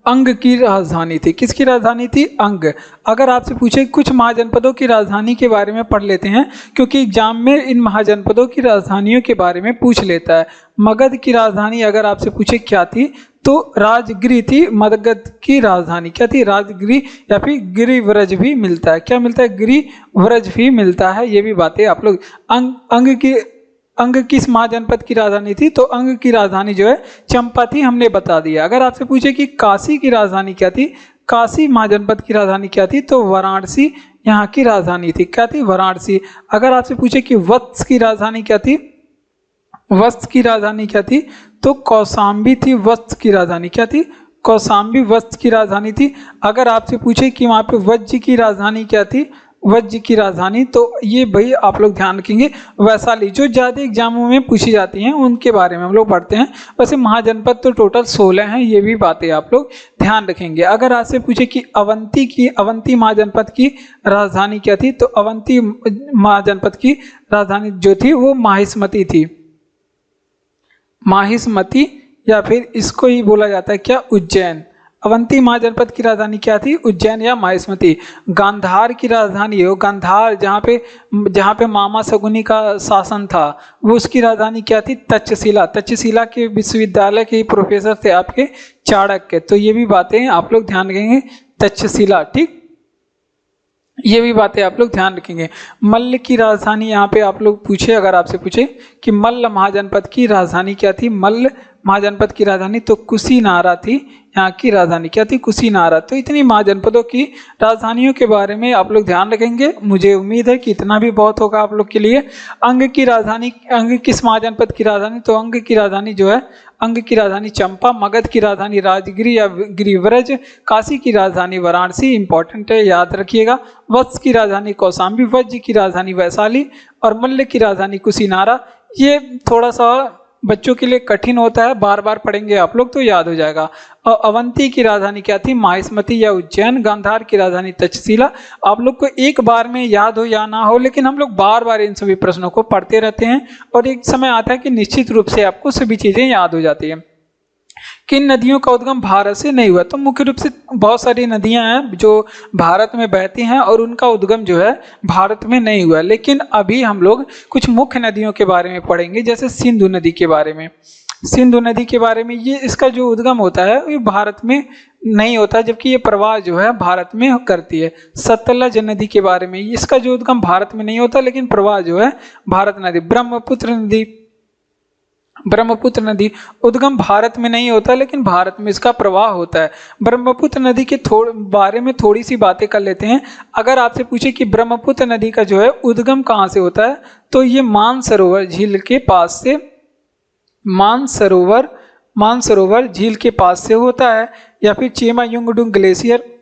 अंग की राजधानी थी। किसकी राजधानी थी? अंग। अगर आपसे पूछे कुछ महाजनपदों की राजधानी के बारे में पढ़ लेते हैं, क्योंकि एग्जाम में इन महाजनपदों की राजधानियों के बारे में पूछ लेता है। मगध की राजधानी अगर आपसे पूछे क्या थी, तो राजगिरी थी। मगध की राजधानी क्या थी? राजगिरी, या फिर गिरिव्रज भी मिलता है। क्या मिलता है? गिरिव्रज भी मिलता है। ये भी बातें आप लोग अंग किस महाजनपद की राजधानी थी? तो अंग की राजधानी जो है चंपा थी, हमने बता दिया। अगर आपसे पूछे कि काशी की राजधानी क्या थी, काशी महाजनपद की राजधानी क्या थी, तो वाराणसी यहाँ की राजधानी थी। क्या थी? वाराणसी। अगर आपसे पूछे कि वत्स की राजधानी क्या थी, वत्स की राजधानी क्या थी, तो कौशाम्बी थी। वत्स की राजधानी क्या थी? कौशाम्बी वत्स की राजधानी थी। अगर आपसे पूछे कि वहाँ पे वज्र की राजधानी क्या थी, वज्र की राजधानी, तो ये भाई आप लोग ध्यान रखेंगे वैशाली, जो ज़्यादा एग्जामों में पूछी जाती हैं उनके बारे में हम लोग पढ़ते हैं। वैसे महाजनपद तो टोटल 16 हैं, ये भी बातें आप लोग ध्यान रखेंगे। अगर आपसे पूछे कि अवंती महाजनपद की राजधानी क्या थी, तो अवंती महाजनपद की राजधानी जो थी वो माहिष्मती थी। माहिष्मती, या फिर इसको ही बोला जाता है क्या? उज्जैन। अवंती महाजनपद की राजधानी क्या थी? उज्जैन या माहिष्मती। गांधार की राजधानी हो, गांधार जहाँ पे मामा शकुनी का शासन था, वो उसकी राजधानी क्या थी? तक्षशिला। तक्षशिला के विश्वविद्यालय के प्रोफेसर थे आपके चाणक्य। तो ये भी बातें आप लोग ध्यान रखेंगे। तक्षशिला, ठीक, ये भी बातें आप लोग ध्यान रखेंगे। मल्ल की राजधानी यहाँ पे आप लोग पूछे, अगर आपसे पूछे कि मल्ल महाजनपद की राजधानी क्या थी, मल्ल महाजनपद की राजधानी तो कुशीनारा थी। यहाँ की राजधानी क्या थी? कुशीनारा। तो इतनी महाजनपदों की राजधानियों के बारे में आप लोग ध्यान रखेंगे। मुझे उम्मीद है कि इतना भी बहुत होगा आप लोग के लिए। अंग की राजधानी, अंग किस महाजनपद की राजधानी? तो अंग की राजधानी जो है, अंग की राजधानी चंपा। मगध की राजधानी राजगिरी या गिरिव्रज। काशी की राजधानी वाराणसी, इंपॉर्टेंट है, याद रखिएगा। वत्स की राजधानी कौशाम्बी। वज्र की राजधानी वैशाली। और मल्ल की राजधानी कुशीनारा। ये थोड़ा सा बच्चों के लिए कठिन होता है, बार बार पढ़ेंगे आप लोग तो याद हो जाएगा। और अवंती की राजधानी क्या थी? माहिष्मती या उज्जैन। गांधार की राजधानी तक्षशिला। आप लोग को एक बार में याद हो या ना हो, लेकिन हम लोग बार बार इन सभी प्रश्नों को पढ़ते रहते हैं और एक समय आता है कि निश्चित रूप से आपको सभी चीजें याद हो जाती है। किन नदियों का उद्गम भारत से नहीं हुआ? तो मुख्य रूप से बहुत सारी नदियां हैं जो भारत में बहती हैं और उनका उद्गम जो है भारत में नहीं हुआ। लेकिन अभी हम लोग कुछ मुख्य नदियों के बारे में पढ़ेंगे, जैसे सिंधु नदी के बारे में। सिंधु नदी के बारे में, ये इसका जो उद्गम होता है ये भारत में नहीं होता, जबकि ये प्रवाह जो है भारत में करती है। सतलज नदी के बारे में, इसका जो उद्गम भारत में नहीं होता लेकिन प्रवाह जो है भारत नदी। ब्रह्मपुत्र नदी उद्गम भारत में नहीं होता लेकिन भारत में इसका प्रवाह होता है। ब्रह्मपुत्र नदी के बारे में थोड़ी सी बातें कर लेते हैं। अगर आपसे पूछे कि ब्रह्मपुत्र नदी का जो है उद्गम कहाँ से होता है, तो ये मानसरोवर झील के पास से, मानसरोवर झील के पास से होता है, या फिर चेमायुंगडुंग ग्लेशियर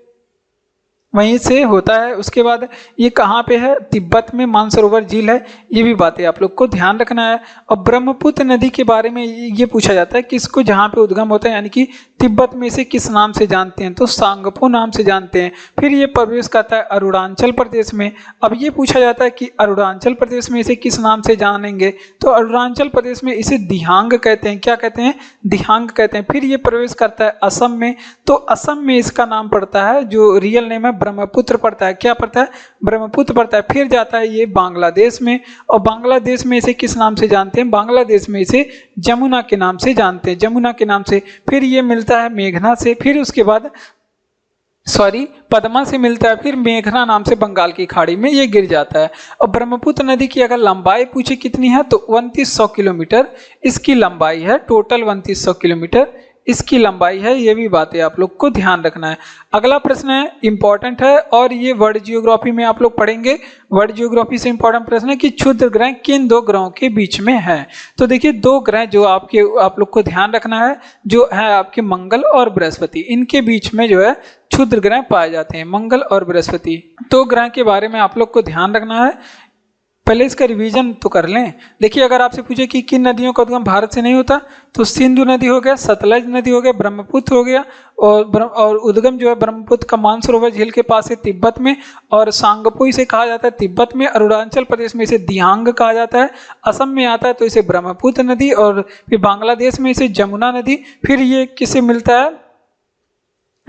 वहीं से होता है। उसके बाद ये कहाँ पे है, तिब्बत में मानसरोवर झील है। ये भी बातें आप लोग को ध्यान रखना है। और ब्रह्मपुत्र नदी के बारे में ये पूछा जाता है किसको, जहाँ पे उद्गम होता है, यानी कि तिब्बत में इसे किस नाम से जानते हैं, तो सांगपो नाम से जानते हैं। फिर ये प्रवेश करता है अरुणाचल प्रदेश में। अब ये पूछा जाता है कि अरुणाचल प्रदेश में इसे किस नाम से जानेंगे, तो अरुणाचल प्रदेश में इसे दिहांग कहते हैं। क्या कहते हैं, दिहांग कहते हैं। फिर ये प्रवेश करता है असम में, तो असम में इसका नाम पड़ता है, जो रियल नेम है ब्रह्मपुत्र पड़ता है। क्या पड़ता है, ब्रह्मपुत्र पड़ता है। फिर जाता है ये बांग्लादेश में, और बांग्लादेश में इसे किस नाम से जानते हैं, बांग्लादेश में इसे जमुना के नाम से जानते हैं, जमुना के नाम से। फिर ये मिलता है मेघना से, फिर उसके बाद पद्मा से मिलता है, फिर मेघना नाम से बंगाल की खाड़ी में ये गिर जाता है। और ब्रह्मपुत्र नदी की अगर लंबाई पूछे कितनी है, तो 2900 किलोमीटर इसकी लंबाई है, टोटल 2900 किलोमीटर इसकी लंबाई है। ये भी बातें आप लोग को ध्यान रखना है। अगला प्रश्न है, इंपॉर्टेंट है और ये वर्ल्ड जियोग्राफी में आप लोग पढ़ेंगे। वर्ल्ड जियोग्राफी से इंपॉर्टेंट प्रश्न है कि क्षुद्र ग्रह किन दो ग्रहों के बीच में है। तो देखिए, दो ग्रह जो आप लोग को ध्यान रखना है, जो है आपके मंगल और बृहस्पति, इनके बीच में जो है क्षुद्र ग्रह पाए जाते हैं, मंगल और बृहस्पति। दो ग्रह के बारे में आप लोग को ध्यान रखना है। पहले इसका रिवीजन तो कर लें। देखिए, अगर आपसे पूछे कि किन नदियों का उद्गम भारत से नहीं होता, तो सिंधु नदी हो गया, सतलज नदी हो गया, ब्रह्मपुत्र हो गया, और उद्गम जो है ब्रह्मपुत्र का मानसरोवर झील के पास है तिब्बत में, और सांगपो इसे कहा जाता है तिब्बत में। अरुणाचल प्रदेश में इसे दिहांग कहा जाता है। असम में आता है तो इसे ब्रह्मपुत्र नदी, और फिर बांग्लादेश में इसे जमुना नदी। फिर ये किससे मिलता है,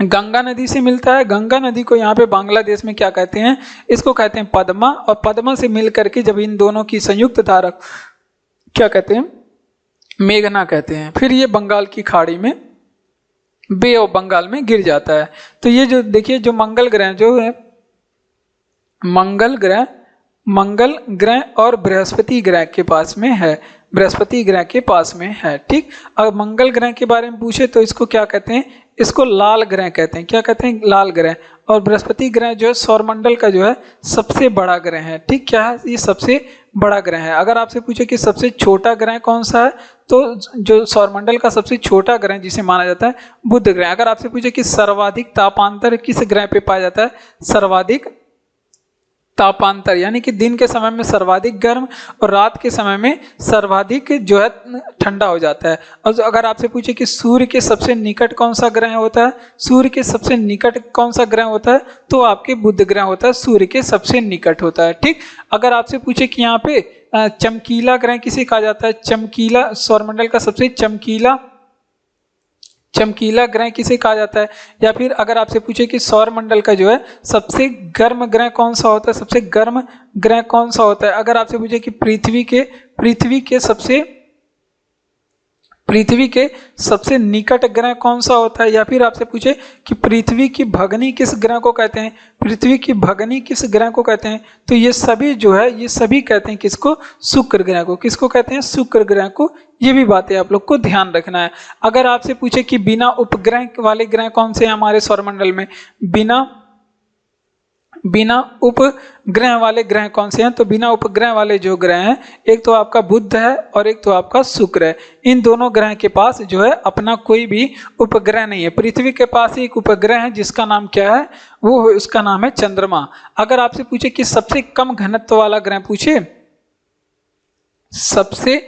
गंगा नदी से मिलता है। गंगा नदी को यहाँ पे बांग्लादेश में क्या कहते हैं, इसको कहते हैं पद्मा, और पद्मा से मिल करके जब इन दोनों की संयुक्त धारा क्या कहते हैं, मेघना कहते हैं। फिर ये बंगाल की खाड़ी में, बे ऑफ बंगाल में गिर जाता है। तो ये जो देखिए, जो मंगल ग्रह जो है, मंगल ग्रह और बृहस्पति ग्रह के पास में है, बृहस्पति ग्रह के पास में है। ठीक, अब मंगल ग्रह के बारे में पूछे तो इसको क्या कहते हैं, इसको लाल ग्रह कहते हैं। क्या कहते हैं, लाल ग्रह। और बृहस्पति ग्रह जो है सौरमंडल का जो है सबसे बड़ा ग्रह है। ठीक, क्या है, ये सबसे बड़ा ग्रह है। अगर आपसे पूछे कि सबसे छोटा ग्रह कौन सा है, तो जो सौरमंडल का सबसे छोटा ग्रह जिसे माना जाता है, बुध ग्रह। अगर आपसे पूछे कि सर्वाधिक तापांतर किस ग्रह पे पाया जाता है, सर्वाधिक तापांतर, यानी कि दिन के समय में सर्वाधिक गर्म और रात के समय में सर्वाधिक जो है ठंडा हो जाता है। और अगर आपसे पूछे कि सूर्य के सबसे निकट कौन सा ग्रह होता है, सूर्य के सबसे निकट कौन सा ग्रह होता है, तो आपके बुध ग्रह होता है, सूर्य के सबसे निकट होता है। ठीक, अगर आपसे पूछे कि यहाँ पे चमकीला ग्रह किसे कहा जाता है, चमकीला, सौरमंडल का सबसे चमकीला ग्रह किसे कहा जाता है, या फिर अगर आपसे पूछे कि सौरमंडल का जो है सबसे गर्म ग्रह कौन सा होता है, सबसे गर्म ग्रह कौन सा होता है। अगर आपसे पूछे कि पृथ्वी के सबसे निकट ग्रह कौन सा होता है, या फिर आपसे पूछे कि पृथ्वी की भगनी किस ग्रह को कहते हैं, पृथ्वी की भगनी किस ग्रह को कहते हैं, तो ये सभी जो है, ये सभी कहते हैं किसको, शुक्र ग्रह को। किसको कहते हैं, शुक्र ग्रह को। ये भी बातें आप लोग को ध्यान रखना है। अगर आपसे पूछे कि बिना उपग्रह वाले ग्रह कौन से हैं हमारे सौरमंडल में, बिना उपग्रह वाले ग्रह कौन से हैं, तो बिना उपग्रह वाले जो ग्रह हैं, एक तो आपका बुध है और एक तो आपका शुक्र है। इन दोनों ग्रह के पास जो है अपना कोई भी उपग्रह नहीं है। पृथ्वी के पास एक उपग्रह है जिसका नाम क्या है, वो उसका नाम है चंद्रमा। अगर आपसे पूछे कि सबसे कम घनत्व वाला ग्रह पूछे, सबसे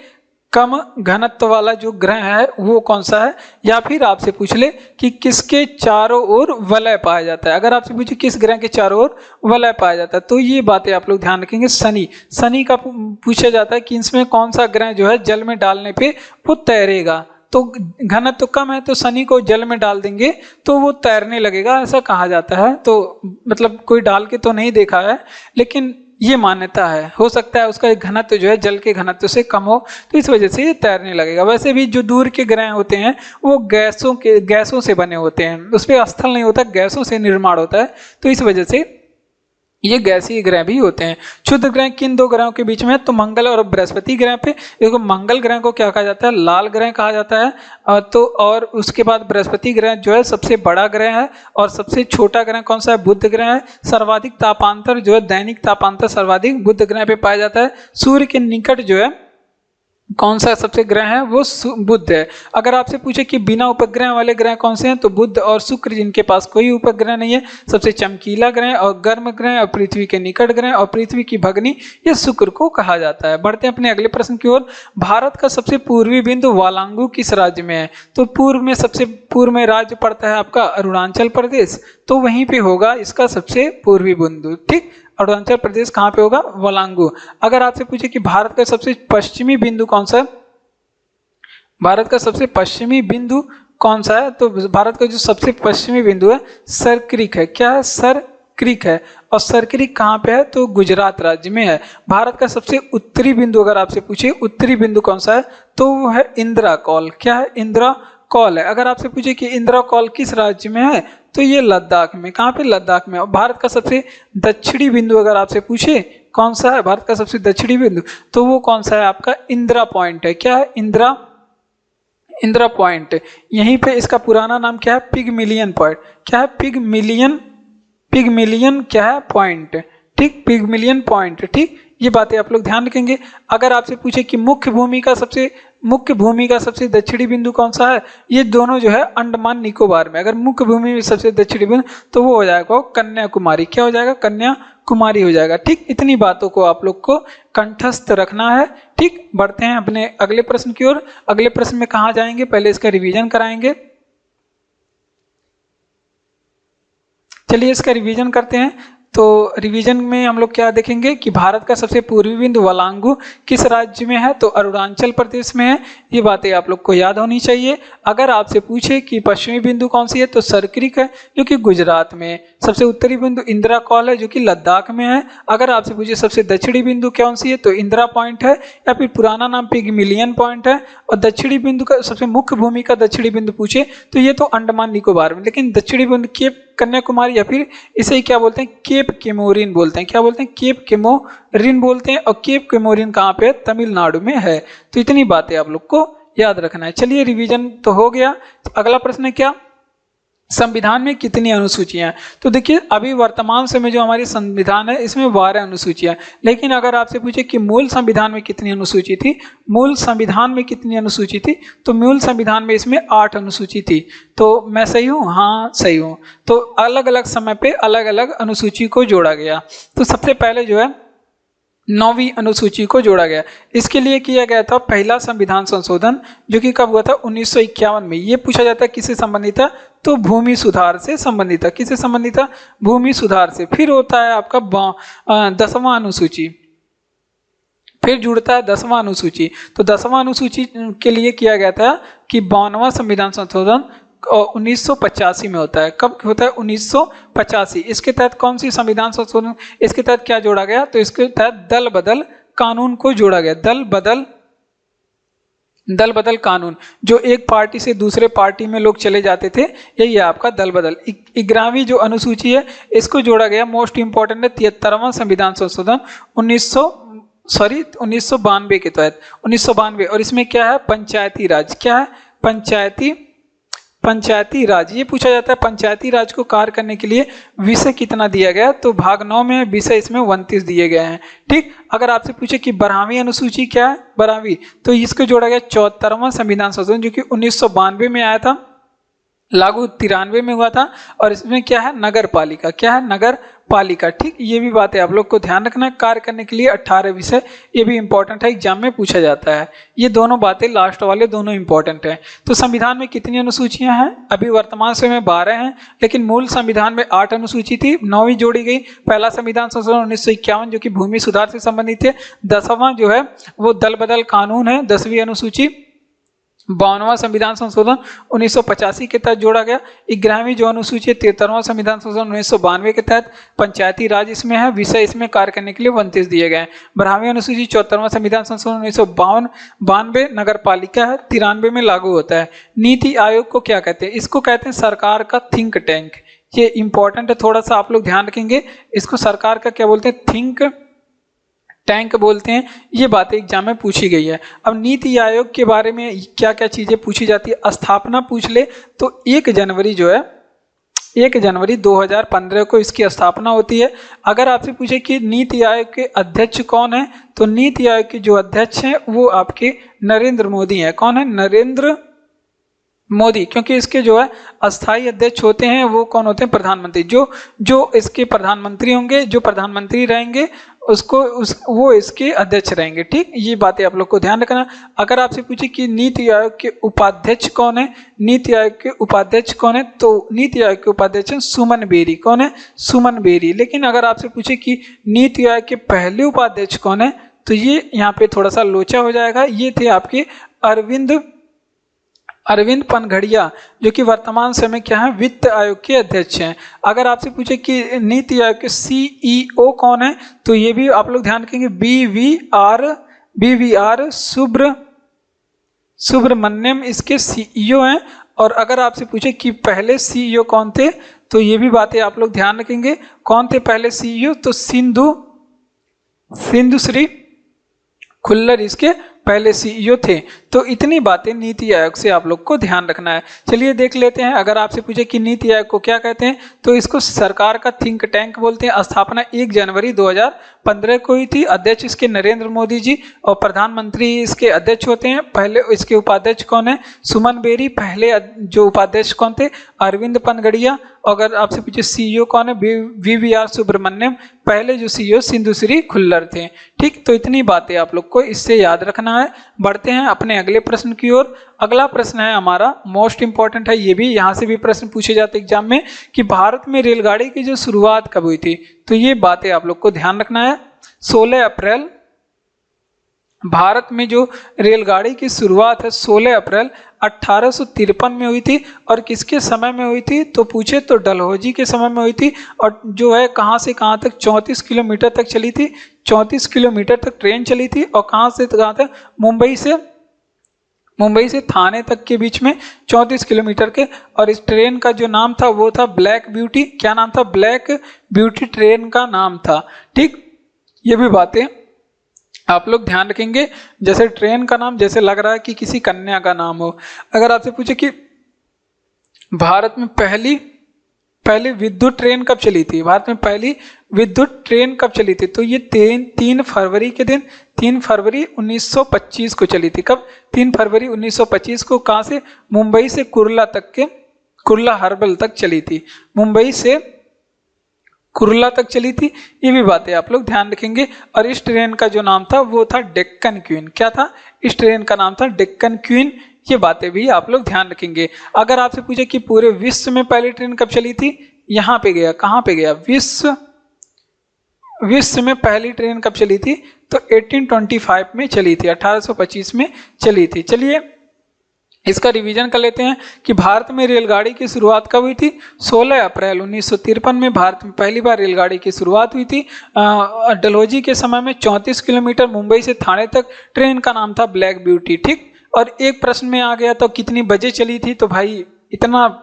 कम घनत्व वाला जो ग्रह है वो कौन सा है, या फिर आपसे पूछ ले कि किसके चारों ओर वलय पाया जाता है। अगर आपसे पूछे किस ग्रह के चारों ओर वलय पाया जाता है, तो ये बातें आप लोग ध्यान रखेंगे। शनि का पूछा जाता है कि इसमें कौन सा ग्रह जो है जल में डालने पे वो तैरेगा, तो घनत्व तो कम है तो शनि को जल में डाल देंगे तो वो तैरने लगेगा, ऐसा कहा जाता है। तो मतलब कोई डाल के तो नहीं देखा है, लेकिन ये मान्यता है। हो सकता है उसका घनत्व जो है जल के घनत्व से कम हो, तो इस वजह से ये तैरने लगेगा। वैसे भी जो दूर के ग्रह होते हैं वो गैसों से बने होते हैं, उस पर स्थल नहीं होता, गैसों से निर्माण होता है, तो इस वजह से ये गैसीय ग्रह भी होते हैं। क्षुद्र ग्रह किन दो ग्रहों के बीच में है? तो मंगल और बृहस्पति ग्रह पे। देखो मंगल ग्रह को क्या कहा जाता है? लाल ग्रह कहा जाता है। तो और उसके बाद बृहस्पति ग्रह जो है सबसे बड़ा ग्रह है, और सबसे छोटा ग्रह कौन सा है? बुध ग्रह है। सर्वाधिक तापांतर जो है, दैनिक तापांतर सर्वाधिक बुध ग्रह पे पाया जाता है। सूर्य के निकट जो है कौन सा सबसे ग्रह है? वो बुध है। अगर आपसे पूछे कि बिना उपग्रह वाले ग्रह कौन से हैं, तो बुध और शुक्र, जिनके पास कोई उपग्रह नहीं है, सबसे चमकीला ग्रह और गर्म ग्रह और पृथ्वी के निकट ग्रह और पृथ्वी की भगनी, ये शुक्र को कहा जाता है। बढ़ते हैं अपने अगले प्रश्न की ओर। भारत का सबसे पूर्वी बिंदु वालांगू किस राज्य में है? तो पूर्व में सबसे पूर्व में राज्य पड़ता है आपका अरुणाचल प्रदेश, तो वहीं पे होगा इसका सबसे पूर्वी बिंदु। ठीक, अरुणाचल प्रदेश कहाँ पे होगा? वालांगू। अगर आपसे पूछे कि भारत का सबसे पश्चिमी बिंदु कौन सा है? भारत का सबसे पश्चिमी बिंदु कौन सा है? तो भारत का जो सबसे पश्चिमी बिंदु है सर क्रीक है। क्या है? सर क्रीक है। और सर क्रीक कहाँ पे है? तो गुजरात राज्य में है। भारत का सबसे उत्तरी बिंदु अगर आपसे पूछे उत्तरी बिंदु कौन सा है, तो वो है इंदिरा कौल। क्या है? इंदिरा कौल है। अगर आपसे पूछे कि इंदिरा कौल किस राज्य में है, तो ये लद्दाख में। कहाँ पे? लद्दाख में। और भारत का सबसे दक्षिणी बिंदु अगर आपसे पूछे कौन सा है भारत का सबसे दक्षिणी बिंदु, तो वो कौन सा है? आपका इंदिरा पॉइंट है। क्या है? इंदिरा पॉइंट। यहीं पे इसका पुराना नाम क्या है? पिगमिलियन पॉइंट। क्या है? पिगमिलियन क्या है? पॉइंट। ठीक, पिगमिलियन पॉइंट। ठीक, ये बातें आप लोग ध्यान रखेंगे। अगर आपसे पूछे कि मुख्य भूमि का सबसे दक्षिणी बिंदु कौन सा है, ये दोनों जो है अंडमान निकोबार में। अगर मुख्य भूमि में सबसे दक्षिणी बिंदु, तो वो हो जाएगा कन्याकुमारी। क्या हो जाएगा? कन्याकुमारी हो जाएगा। ठीक, इतनी बातों को आप लोग को कंठस्थ रखना है। ठीक, बढ़ते हैं अपने अगले प्रश्न की ओर। अगले प्रश्न में कहाँ जाएंगे? पहले इसका रिवीजन कराएंगे। चलिए इसका रिवीजन करते हैं। तो रिवीजन में हम लोग क्या देखेंगे कि भारत का सबसे पूर्वी बिंदु वालांगू किस राज्य में है? तो अरुणाचल प्रदेश में है। ये बातें आप लोग को याद होनी चाहिए। अगर आपसे पूछे कि पश्चिमी बिंदु कौन सी है, तो सरक्रिक है जो कि गुजरात में है। सबसे उत्तरी बिंदु इंदिरा कौल है जो कि लद्दाख में है। अगर आपसे पूछे सबसे दक्षिणी बिंदु कौन सी है, तो इंदिरा पॉइंट है, या फिर पुराना नाम पिगमिलियन पॉइंट है। और दक्षिणी बिंदु का सबसे मुख्य भूमि का दक्षिणी बिंदु पूछे तो ये तो अंडमान निकोबार में। लेकिन दक्षिणी बिंदु केप कन्याकुमारी, या फिर इसे ही क्या बोलते हैं? केप केमोरिन बोलते हैं। क्या बोलते हैं? केप केमोरिन बोलते हैं। और केप केमोरिन कहाँ पे है? तमिलनाडु में है। तो इतनी बातें आप लोग को याद रखना है। चलिए रिवीजन तो हो गया। अगला प्रश्न है क्या? संविधान में कितनी अनुसूचियां हैं? तो देखिए अभी वर्तमान समय जो हमारी संविधान है इसमें 12 अनुसूचियां। लेकिन अगर आपसे पूछे कि मूल संविधान में कितनी अनुसूची थी, मूल संविधान में कितनी अनुसूची थी, तो मूल संविधान में इसमें 8 अनुसूची थी। तो मैं सही हूँ? हाँ सही हूँ। तो अलग अलग समय पे अलग अलग अनुसूची को जोड़ा गया। तो सबसे पहले जो है 9वीं अनुसूची को जोड़ा गया। इसके लिए किया गया था पहला संविधान संशोधन, जो कि कब हुआ था? 1951 में। ये पूछा जाता है किससे संबंधित था? तो भूमि सुधार से संबंधित था। किससे संबंधित था? भूमि सुधार से। फिर होता है आपका 10वां अनुसूची, फिर जुड़ता है 10वां अनुसूची। तो 10वां अनुसूची के लिए किया गया था कि 52वां संविधान संशोधन 1985 में होता है। कब होता है? 1985। इसके तहत कौन सी संविधान संशोधन, इसके तहत क्या जोड़ा गया? तो इसके तहत दल बदल कानून को जोड़ा गया। दल बदल कानून, जो एक पार्टी से दूसरे पार्टी में लोग चले जाते थे, यही है आपका दल बदल। 11वीं जो अनुसूची है इसको जोड़ा गया। मोस्ट इंपॉर्टेंट है 73वां संविधान संशोधन 1992 के तहत, 1992। और इसमें क्या है? पंचायती राज। क्या है? पंचायती राज। ये पूछा जाता है पंचायती राज को कार्य करने के लिए विषय कितना दिया गया? तो भाग 9 में विषय इसमें 29 दिए गए हैं। ठीक, अगर आपसे पूछे कि 12वीं अनुसूची क्या है? 12वीं, तो इसको जोड़ा गया 74वां संविधान संशोधन, जो कि 1992 में आया था, लागू 93 में हुआ था। और इसमें क्या है? नगर पालिका। क्या है? नगर पालिका। ठीक, ये भी बातें आप लोग को ध्यान रखना है। कार्य करने के लिए 18 विषय, ये भी इंपॉर्टेंट है, एग्जाम में पूछा जाता है। ये दोनों बातें लास्ट वाले दोनों इंपॉर्टेंट है। तो संविधान में कितनी अनुसूचियां हैं? अभी वर्तमान समय में 12 हैं, लेकिन मूल संविधान में 8 अनुसूची थी, 9वीं जोड़ी गई। पहला संविधान संशोधन 1951 जो कि भूमि सुधार से संबंधित है। 10वां जो है वो दल बदल कानून है, 10वीं अनुसूची। 52वां संविधान संशोधन 1985 के तहत जोड़ा गया। 11वीं जो अनुसूची 73वां संविधान संशोधन 1992 के तहत पंचायती राज इसमें है, विषय इसमें कार्य करने के लिए 29 दिए गए हैं। 12वीं अनुसूची 74वां संविधान संशोधन 1992 नगर पालिका है, 93 में लागू होता है। नीति आयोग को क्या कहते हैं? इसको कहते हैं सरकार का थिंक टैंक। ये इंपॉर्टेंट है, थोड़ा सा आप लोग ध्यान रखेंगे। इसको सरकार का क्या बोलते हैं? थिंक टैंक बोलते हैं। ये बातें एग्जाम में पूछी गई है। अब नीति आयोग के बारे में क्या क्या चीजें पूछी जाती है? स्थापना पूछ ले तो 1 जनवरी जो है 1 जनवरी 2015 को इसकी स्थापना होती है। अगर आपसे पूछे कि नीति आयोग के अध्यक्ष कौन है, तो नीति आयोग के जो अध्यक्ष हैं वो आपके नरेंद्र मोदी हैं। कौन है? नरेंद्र मोदी। क्योंकि इसके जो है अस्थायी अध्यक्ष होते हैं वो कौन होते हैं? प्रधानमंत्री। जो इसके प्रधानमंत्री होंगे, जो प्रधानमंत्री रहेंगे वो इसके अध्यक्ष रहेंगे। ठीक, ये बातें आप लोग को ध्यान रखना। अगर आपसे पूछे कि नीति आयोग के उपाध्यक्ष कौन है, नीति आयोग के उपाध्यक्ष कौन है, तो नीति आयोग के उपाध्यक्ष हैं सुमन बेरी। कौन है? सुमन बेरी। लेकिन अगर आपसे पूछे कि नीति आयोग के पहले उपाध्यक्ष कौन है, तो ये यहाँ पे थोड़ा सा लोचा हो जाएगा। ये थे आपके अरविंद पनघड़िया, जो कि वर्तमान समय क्या है? वित्त आयोग के अध्यक्ष हैं। अगर आपसे पूछे कि नीति आयोग के सीईओ कौन है, तो ये भी आप लोग ध्यान रखेंगे, बीवीआर सुब्रमण्यम इसके सीईओ हैं। और अगर आपसे पूछे कि पहले सीईओ कौन थे, तो ये भी बातें आप लोग ध्यान रखेंगे। कौन थे पहले सीईओ? तो सिंधु श्री खुल्लर इसके पहले सीईओ थे। तो इतनी बातें नीति आयोग से आप लोग को ध्यान रखना है। चलिए देख लेते हैं। अगर आपसे पूछे कि नीति आयोग को क्या कहते हैं, तो इसको सरकार का थिंक टैंक बोलते हैं। स्थापना 1 जनवरी 2015 को हुई थी। अध्यक्ष इसके नरेंद्र मोदी जी और प्रधानमंत्री इसके अध्यक्ष होते हैं। पहले इसके उपाध्यक्ष कौन है? सुमन बेरी। पहले जो उपाध्यक्ष कौन थे? अरविंद पनघड़िया। अगर आपसे पूछे सीईओ कौन है? वीवीआर सुब्रमण्यम। पहले जो सीईओ सिंधु श्री खुल्लर थे। ठीक, तो इतनी बातें आप लोग को इससे याद रखना है। बढ़ते हैं अपने अगले प्रश्न की ओर। अगला प्रश्न है हमारा मोस्ट इंपॉर्टेंट है। ये भी यहाँ से भी प्रश्न पूछे जाते एग्जाम में कि भारत में रेलगाड़ी की जो शुरुआत कब हुई थी, तो ये बातें आप लोग को ध्यान रखना है। 16 अप्रैल भारत में जो रेलगाड़ी की शुरुआत है 16 अप्रैल 1853 में हुई थी। और किसके समय में हुई थी, तो पूछे तो डलहौजी के समय में हुई थी। और जो है कहाँ से कहाँ तक? 34 किलोमीटर तक चली थी। 34 किलोमीटर तक ट्रेन चली थी। और कहाँ से कहाँ तक? मुंबई से थाने तक के बीच में 34 किलोमीटर के। और इस ट्रेन का जो नाम था वो था ब्लैक ब्यूटी। क्या नाम था? ब्लैक ब्यूटी ट्रेन का नाम था। ठीक, ये भी बातें आप लोग ध्यान रखेंगे। जैसे ट्रेन का नाम जैसे लग रहा है कि किसी कन्या का नाम हो। अगर आपसे पूछे कि भारत में पहली विद्युत ट्रेन कब चली थी, भारत में पहली विद्युत ट्रेन कब चली थी, तो ये 3 फरवरी के दिन 3 फरवरी 1925 को चली थी। कब? 3 फरवरी 1925 को। कहाँ से? मुंबई से कुर्ला हर्बल तक चली थी। मुंबई से कुर्ला तक चली थी। ये भी बातें आप लोग ध्यान रखेंगे। और इस ट्रेन का जो नाम था वो था डेक्कन क्वीन। क्या था? इस ट्रेन का नाम था डेक्कन क्वीन। ये बातें भी आप लोग ध्यान रखेंगे। अगर आपसे पूछे कि पूरे विश्व में पहली ट्रेन कब चली थी, यहाँ पे गया, कहाँ पे गया? विश्व में पहली ट्रेन कब चली थी, तो 1825 में चली थी, 1825 में चली थी। चलिए इसका रिवीजन कर लेते हैं कि भारत में रेलगाड़ी की शुरुआत कब हुई थी। 16 अप्रैल 1953 में भारत में पहली बार रेलगाड़ी की शुरुआत हुई थी। डलहौजी के समय में 34 किलोमीटर मुंबई से थाने तक। ट्रेन का नाम था ब्लैक ब्यूटी। ठीक, और एक प्रश्न में आ गया तो कितनी बजे चली थी, तो भाई इतना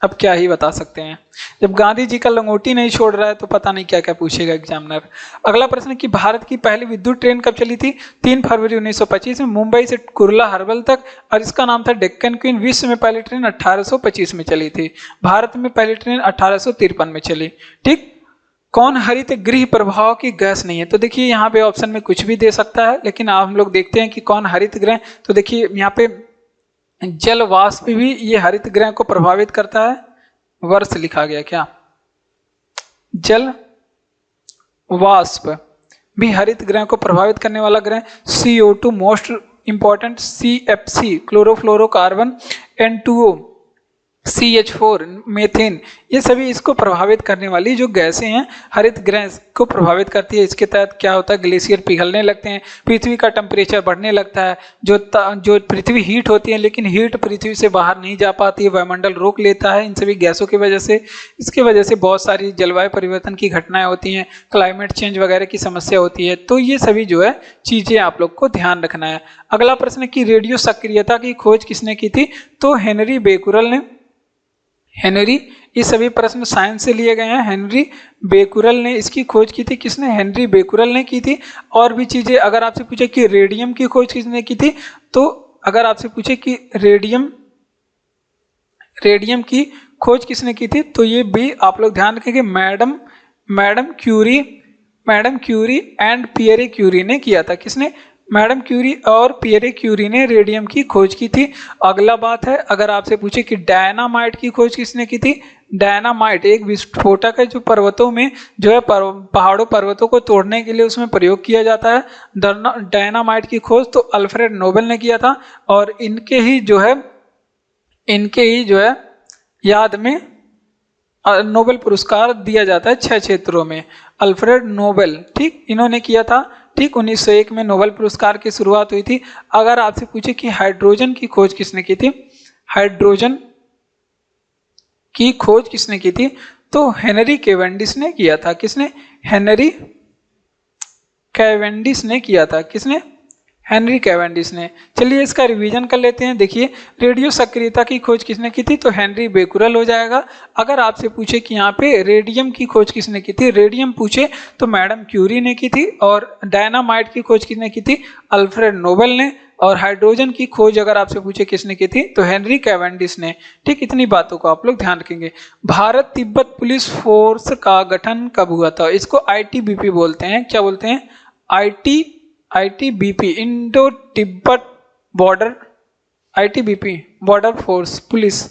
अब क्या ही बता सकते हैं। जब गांधी जी का लंगोटी नहीं छोड़ रहा है तो पता नहीं क्या क्या पूछेगा एग्जामिनर। अगला प्रश्न कि भारत की पहली विद्युत ट्रेन कब चली थी। 3 फरवरी 1925 में मुंबई से कुर्ला हर्बल तक। और इसका नाम था डेक्कन क्वीन। विश्व में पहली ट्रेन 1825 में चली थी। भारत में पहली ट्रेन 1853 में चली। ठीक, कौन हरित गृह प्रभाव की गैस नहीं है, तो देखिए यहाँ पे ऑप्शन में कुछ भी दे सकता है, लेकिन हम लोग देखते हैं कि कौन हरित गृह। तो देखिए यहाँ पे जल वाष्प भी ये हरित गृह को प्रभावित करता है। वर्ष लिखा गया क्या? जल वाष्प भी हरित गृह को प्रभावित करने वाला ग्रह। CO2 most important. CFC chlorofluorocarbon. N2O CH4, methane, ये सभी इसको प्रभावित करने वाली जो गैसें हैं, हरित गैस को प्रभावित करती है। इसके तहत क्या होता है, ग्लेशियर पिघलने लगते हैं, पृथ्वी का टेम्परेचर बढ़ने लगता है, जो पृथ्वी हीट होती है, लेकिन हीट पृथ्वी से बाहर नहीं जा पाती है, वायुमंडल रोक लेता है इन सभी गैसों की वजह से। इसके वजह से बहुत सारी जलवायु परिवर्तन की घटनाएं होती हैं, क्लाइमेट चेंज वगैरह की समस्या होती है। तो ये सभी जो है चीजें आप लोग को ध्यान रखना है। अगला प्रश्न की रेडियो सक्रियता की खोज किसने की थी, तो हेनरी बेकुरल ने। हेनरी, ये सभी प्रश्न साइंस से लिए गए हैं। हेनरी बेकुरल ने इसकी खोज की थी। किसने, हेनरी बेकुरल ने की थी। और भी चीजें अगर आपसे पूछे कि रेडियम की खोज किसने की थी, तो अगर आपसे पूछे कि रेडियम की खोज किसने की थी, तो ये भी आप लोग ध्यान रखेंगे, madam Curie and Pierre Curie ने किया था। किसने, मैडम क्यूरी और पियरे क्यूरी ने रेडियम की खोज की थी। अगला बात है, अगर आपसे पूछे कि डायनामाइट की खोज किसने की थी, डायनामाइट एक विस्फोटक है जो पर्वतों में जो है पहाड़ों पर्वतों को तोड़ने के लिए उसमें प्रयोग किया जाता है। डायनामाइट की खोज तो अल्फ्रेड नोबेल ने किया था, और इनके ही जो है याद में नोबेल पुरस्कार दिया जाता है 6 क्षेत्रों में। अल्फ्रेड नोबेल, ठीक, इन्होंने किया था। ठीक, 1901 में नोबेल पुरस्कार की शुरुआत हुई थी। अगर आपसे पूछे कि हाइड्रोजन की खोज किसने की थी, हाइड्रोजन की खोज किसने की थी, तो हेनरी कैवेंडिश ने किया था। किसने, हेनरी कैवेंडिश ने किया था। किसने, हेनरी कैवेंडिश ने। चलिए इसका रिवीजन कर लेते हैं। देखिए, रेडियो सक्रियता की खोज किसने की थी, तो हेनरी बेकुरल हो जाएगा। अगर आपसे पूछे कि यहाँ पे रेडियम की खोज किसने की थी, रेडियम पूछे तो मैडम क्यूरी ने की थी। और डायनामाइट की खोज किसने की थी, अल्फ्रेड नोबेल ने। और हाइड्रोजन की खोज अगर आपसे पूछे किसने की थी, तो हेनरी कैवेंडिश ने। ठीक, इतनी बातों को आप लोग ध्यान रखेंगे। भारत तिब्बत पुलिस फोर्स का गठन कब हुआ था, इसको ITBP बोलते हैं। क्या बोलते हैं, ITBP, Indo Tibet border, ITBP border force police,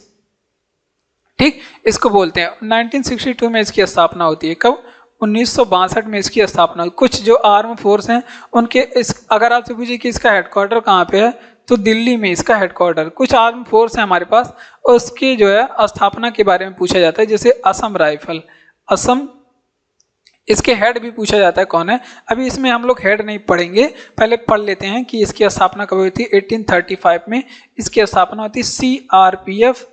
ठीक, इसको बोलते हैं। 1962 में इसकी स्थापना होती है। कब, 1962 में इसकी स्थापना हुई। कुछ जो आर्म फोर्स हैं उनके अगर आपसे पूछे कि इसका हेडक्वार्टर कहाँ पे है, तो दिल्ली में इसका हेडक्वार्टर। कुछ आर्म फोर्स है हमारे पास, उसकी जो है स्थापना के बारे में पूछा जाता है, जैसे असम राइफल, असम, इसके हेड भी पूछा जाता है कौन है। अभी इसमें हम लोग हेड नहीं पढ़ेंगे, पहले पढ़ लेते हैं कि इसकी स्थापना कब हुई थी। 1835 में इसकी स्थापना होती है। CRPF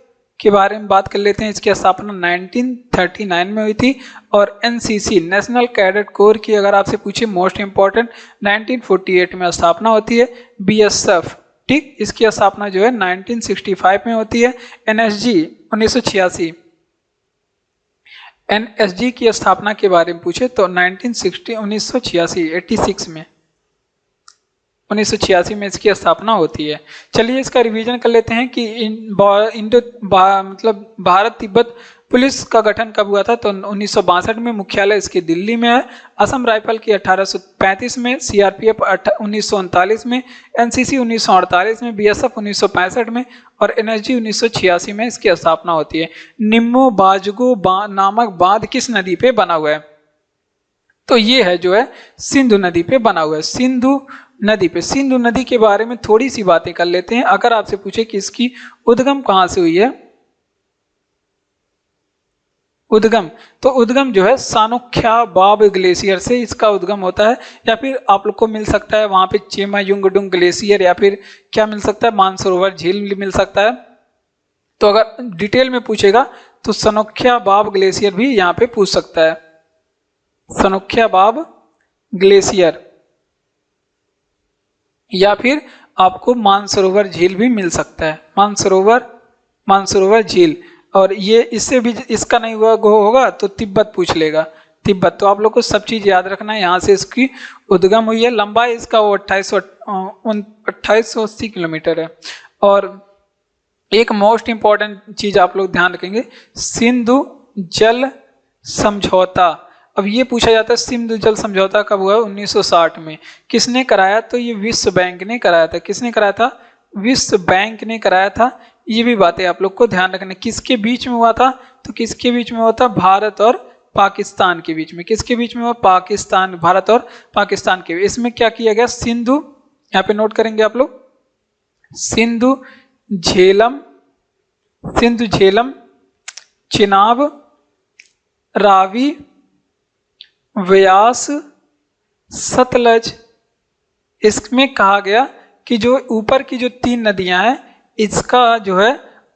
के बारे में बात कर लेते हैं। इसकी स्थापना 1939 में हुई थी। और NCC, नेशनल कैडेट कोर की अगर आपसे पूछे मोस्ट इंपॉर्टेंट, 1948 में स्थापना होती है। BSF, ठीक, इसकी स्थापना जो है 1965 में होती है। NSG 1986, NSG की स्थापना के बारे में पूछे तो 1986 में 1986 में इसकी स्थापना होती है। चलिए इसका रिवीजन कर लेते हैं कि मतलब भारत तिब्बत पुलिस का गठन कब हुआ था, तो 1962 में, मुख्यालय इसके दिल्ली में है। असम राइफल की 1835 में, CRPF 1939 में, NCC 1948 में, BSF 1965 में और NSG 1986 में इसकी स्थापना होती है। निम्मो बाजगो नामक बांध किस नदी पे बना हुआ है, तो ये है जो है सिंधु नदी पे बना हुआ है। सिंधु नदी के बारे में थोड़ी सी बातें कर लेते हैं। अगर आपसे पूछे कि इसकी उद्गम कहाँ से हुई है, उद्गम जो है सानोख्या बाब ग्लेशियर से इसका उद्गम होता है। या फिर आप लोग को मिल सकता है वहां पे चेमायुंगडुंग ग्लेशियर, या फिर क्या मिल सकता है, मानसरोवर झील मिल सकता है। तो अगर डिटेल में पूछेगा तो सनोख्या बाब ग्लेशियर भी यहाँ पे पूछ सकता है, सनोख्या बाब ग्लेशियर, या फिर आपको मानसरोवर झील भी मिल सकता है, मानसरोवर झील। और ये इससे भी इसका नहीं हुआ होगा तो तिब्बत पूछ लेगा, तिब्बत। तो आप लोग को सब चीज याद रखना है। यहाँ से इसकी उद्गम हुई है। लंबाई इसका 2880 किलोमीटर है। और एक मोस्ट इंपॉर्टेंट चीज आप लोग ध्यान रखेंगे, सिंधु जल समझौता। अब ये पूछा जाता है सिंधु जल समझौता कब हुआ, 1960 में। किसने कराया, तो ये विश्व बैंक ने कराया था। किसने कराया था, विश्व बैंक ने कराया था। ये भी बातें आप लोग को ध्यान रखना। किसके बीच में हुआ था, तो किसके बीच में हुआ था, भारत और पाकिस्तान के बीच में। किसके बीच में हुआ, पाकिस्तान, भारत और पाकिस्तान के। इसमें क्या किया गया, सिंधु, यहाँ पे नोट करेंगे आप लोग, सिंधु झेलम सिंधु, झेलम, चिनाब, रावी, व्यास, सतलज। इसमें कहा गया कि जो ऊपर की जो 3 नदियां हैं इसका जो है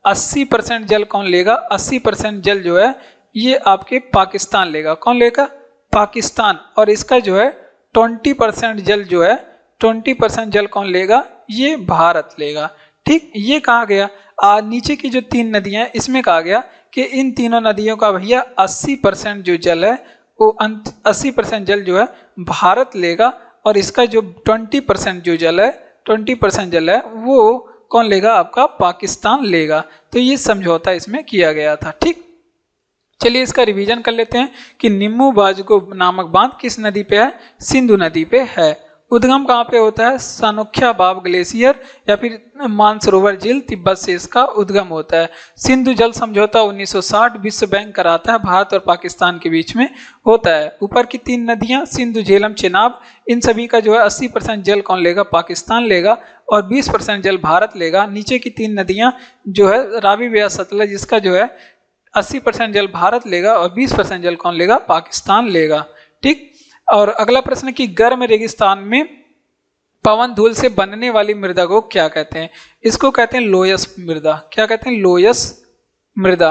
80% जल कौन लेगा? 80% जल जो है ये आपके पाकिस्तान लेगा। कौन लेगा? पाकिस्तान। और इसका जो है 20% जल जो है 20% जल कौन लेगा? ये भारत लेगा। ठीक, ये कहा गया। नीचे की जो 3 नदियां हैं इसमें कहा गया कि इन तीनों नदियों का भैया 80% जो जल है वो 80% जल जो है भारत लेगा, और इसका जो 20% जो जल है 20% जल है वो कौन लेगा? आपका पाकिस्तान लेगा। तो ये समझौता इसमें किया गया था। ठीक, चलिए इसका रिवीजन कर लेते हैं कि निम्बू बाजगो नामक बांध किस नदी पे है? सिंधु नदी पे है। उद्गम कहाँ पे होता है? सानुख्या बाब ग्लेशियर या फिर मानसरोवर झील, तिब्बत से इसका उद्गम होता है। सिंधु जल समझौता 1960 विश्व बैंक कराता है, भारत और पाकिस्तान के बीच में होता है। ऊपर की 3 नदियां सिंधु, झेलम, चिनाब, इन सभी का जो है 80% जल कौन लेगा? पाकिस्तान लेगा, और 20% जल भारत लेगा। नीचे की 3 नदियां जो है रावी, व्यास, सतलज, इसका जो है 80% जल भारत लेगा और 20% जल कौन लेगा? पाकिस्तान लेगा। ठीक, और अगला प्रश्न कि गर्म रेगिस्तान में पवन धूल से बनने वाली मृदा को क्या कहते हैं? इसको कहते हैं लोयस मृदा। क्या कहते हैं? लोयस मृदा।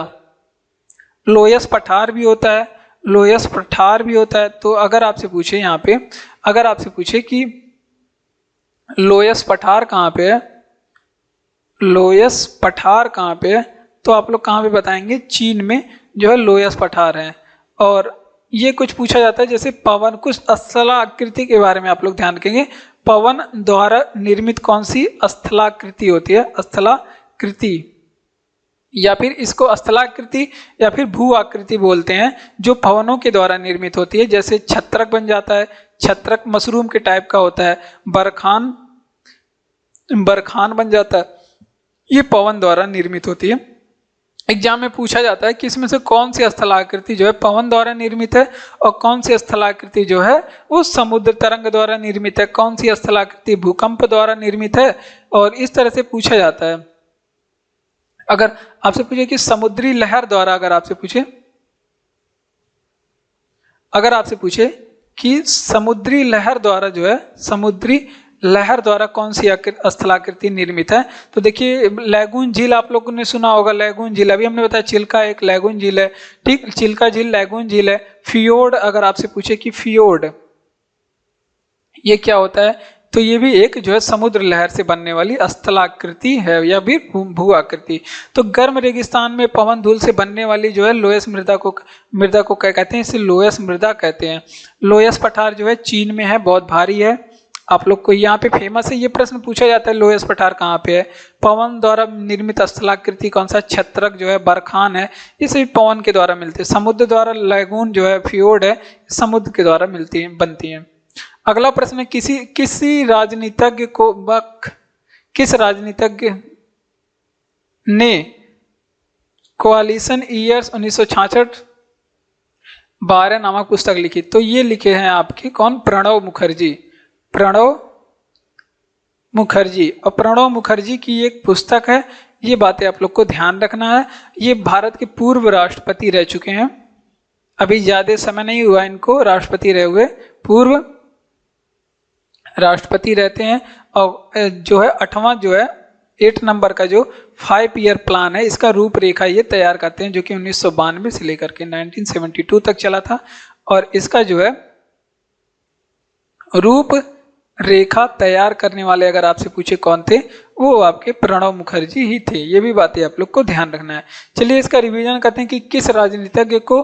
लोयस पठार भी होता है, लोयस पठार भी होता है। तो अगर आपसे पूछे यहाँ पे, अगर आपसे पूछे कि लोयस पठार कहाँ पे है, लोयस पठार कहाँ पे है, तो आप लोग कहाँ पे बताएंगे? चीन में जो है लोयस पठार है। और ये कुछ पूछा जाता है जैसे पवन, कुछ स्थलाकृति के बारे में आप लोग ध्यान रखेंगे। पवन द्वारा निर्मित कौन सी स्थलाकृति होती है? स्थलाकृति, या फिर इसको स्थलाकृति या फिर भू आकृति बोलते हैं, जो पवनों के द्वारा निर्मित होती है। जैसे छत्रक बन जाता है, छत्रक मशरूम के टाइप का होता है। बरखान, बरखान बन जाता है, ये पवन द्वारा निर्मित होती है। एग्जाम में पूछा जाता है कि इसमें से कौन सी स्थलाकृति जो है पवन द्वारा निर्मित है और कौन सी स्थलाकृति जो है वो समुद्र तरंग द्वारा निर्मित है, कौन सी स्थलाकृति भूकंप द्वारा निर्मित है, और इस तरह से पूछा जाता है। अगर आपसे पूछे कि समुद्री लहर द्वारा, अगर आपसे पूछे कि समुद्री लहर द्वारा जो है, समुद्री लहर द्वारा कौन सी स्थलाकृति निर्मित है, तो देखिए लैगून झील आप लोगों ने सुना होगा। लैगून झील अभी हमने बताया, चिल्का एक लैगून झील है। ठीक, चिल्का झील लैगून झील है। फियोर्ड, अगर आपसे पूछे कि फियोर्ड ये क्या होता है, तो ये भी एक जो है समुद्र लहर से बनने वाली स्थलाकृति है या भी भू आकृति। तो गर्म रेगिस्तान में पवन धूल से बनने वाली जो है लोयस मृदा को क्या कहते हैं? इसे लोयस मृदा कहते हैं। लोयस पठार जो है चीन में है, बहुत भारी है। आप लोग को यहाँ पे फेमस है, ये प्रश्न पूछा जाता है लोयस पठार कहाँ पे है। पवन द्वारा निर्मित स्थलाकृति कौन सा? छत्रक जो है, बरखान है, ये सभी पवन के द्वारा मिलते हैं। समुद्र द्वारा लैगून जो है, फियोर्ड है, समुद्र के द्वारा मिलती है, बनती है। अगला प्रश्न, किसी राजनीतिज्ञ को किस राजनीतिज्ञ ने कोalition ईयर्स 1966 12 नामक पुस्तक लिखी? तो ये लिखे हैं आपके कौन? प्रणब मुखर्जी। प्रणब मुखर्जी, और प्रणब मुखर्जी की एक पुस्तक है। ये बातें आप लोग को ध्यान रखना है। ये भारत के पूर्व राष्ट्रपति रह चुके हैं, अभी ज्यादा समय नहीं हुआ इनको राष्ट्रपति रहे हुए, पूर्व राष्ट्रपति रहते हैं। और जो है 8वां जो है 8 नंबर का जो 5 ईयर प्लान है, इसका रूपरेखा ये तैयार करते हैं, जो कि 1992 से लेकर के 1972 तक चला था। और इसका जो है रूप रेखा तैयार करने वाले अगर आपसे पूछे कौन थे, वो आपके प्रणब मुखर्जी ही थे। ये भी बातें आप लोग को ध्यान रखना है। चलिए इसका रिवीजन करते हैं कि किस राजनीतिज्ञ को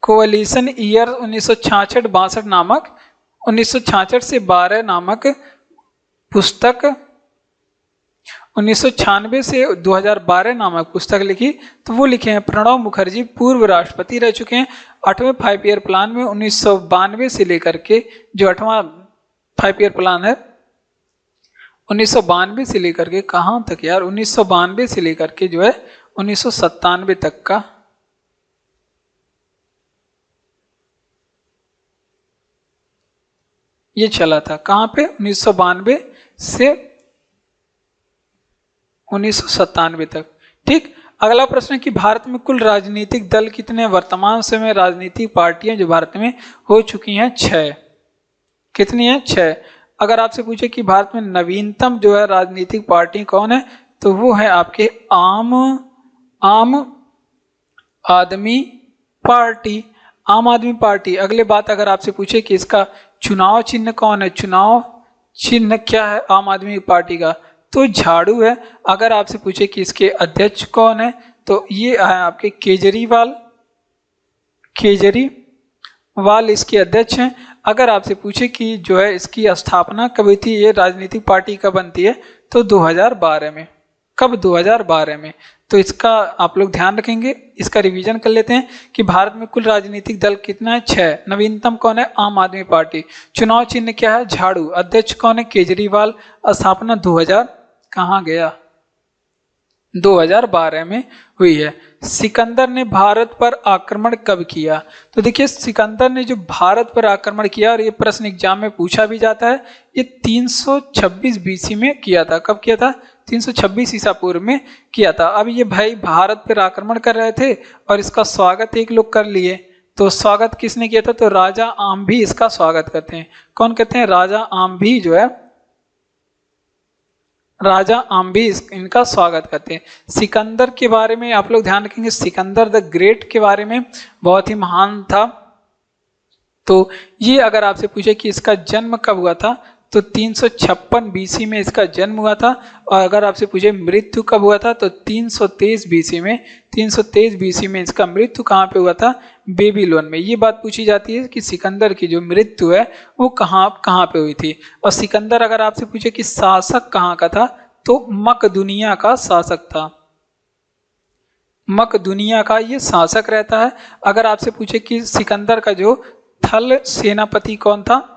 कोalition ईयर 1966-62 नामक 1966 से 12 नामक पुस्तक 1996 से 2012 नामक पुस्तक लिखी। तो वो लिखे हैं प्रणब मुखर्जी, पूर्व राष्ट्रपति रह चुके हैं। 8वें 5 ईयर प्लान में 1992 से लेकर के जो 8वां 5 ईयर प्लान है 1992 से लेकर के कहाँ तक यार, 1992 से लेकर के जो है 1997 तक का ये चला था। कहाँ पे? 1992 से 1997 तक। ठीक, अगला प्रश्न है कि भारत में कुल राजनीतिक दल कितने? वर्तमान समय में राजनीतिक पार्टियां जो भारत में हो चुकी हैं 6। कितनी है? 6। अगर आपसे पूछे कि भारत में नवीनतम जो है राजनीतिक पार्टी कौन है, तो वो है आपके आम आदमी पार्टी। आम आदमी पार्टी। अगले बात अगर आपसे पूछे कि इसका चुनाव चिन्ह कौन है, चुनाव चिन्ह क्या है आम आदमी पार्टी का, तो झाड़ू है। अगर आपसे पूछे कि इसके अध्यक्ष कौन है, तो ये है आपके केजरीवाल इसके अध्यक्ष हैं। अगर आपसे पूछे कि जो है इसकी स्थापना कब हुई थी, ये राजनीतिक पार्टी कब बनती है, तो 2012 में। कब? 2012 में। तो इसका आप लोग ध्यान रखेंगे। इसका रिवीजन कर लेते हैं कि भारत में कुल राजनीतिक दल कितना है? 6। नवीनतम कौन है? आम आदमी पार्टी। चुनाव चिन्ह क्या है? झाड़ू। अध्यक्ष कौन है? केजरीवाल। स्थापना 2000 कहाँ गया? 2012 में हुई है। सिकंदर ने भारत पर आक्रमण कब किया? तो देखिए, सिकंदर ने जो भारत पर आक्रमण किया, और ये प्रश्न एग्जाम में पूछा भी जाता है, ये 326 बीसी में किया था। कब किया था? 326 ईसा पूर्व में किया था। अब ये भाई भारत पर आक्रमण कर रहे थे और इसका स्वागत एक लोग कर लिए। तो स्वागत किसने किया था? तो राजा आम भी इसका स्वागत करते हैं। कौन कहते हैं? राजा आम भी जो है, राजा आम भी इनका स्वागत करते हैं। सिकंदर के बारे में आप लोग ध्यान रखेंगे, सिकंदर द ग्रेट के बारे में, बहुत ही महान था। तो ये अगर आपसे पूछे कि इसका जन्म कब हुआ था, तो 356 बीसी में इसका जन्म हुआ था। और अगर आपसे पूछे मृत्यु कब हुआ था, तो 323 बीसी में। 323 बीसी में इसका मृत्यु कहाँ पे हुआ था? बेबीलोन में। ये बात पूछी जाती है कि सिकंदर की जो मृत्यु है वो कहाँ पे हुई थी। और सिकंदर अगर आपसे पूछे कि शासक कहाँ का था, तो मकदुनिया का शासक था। मकदुनिया का ये शासक रहता है। अगर आपसे पूछे कि सिकंदर का जो थल सेनापति कौन था,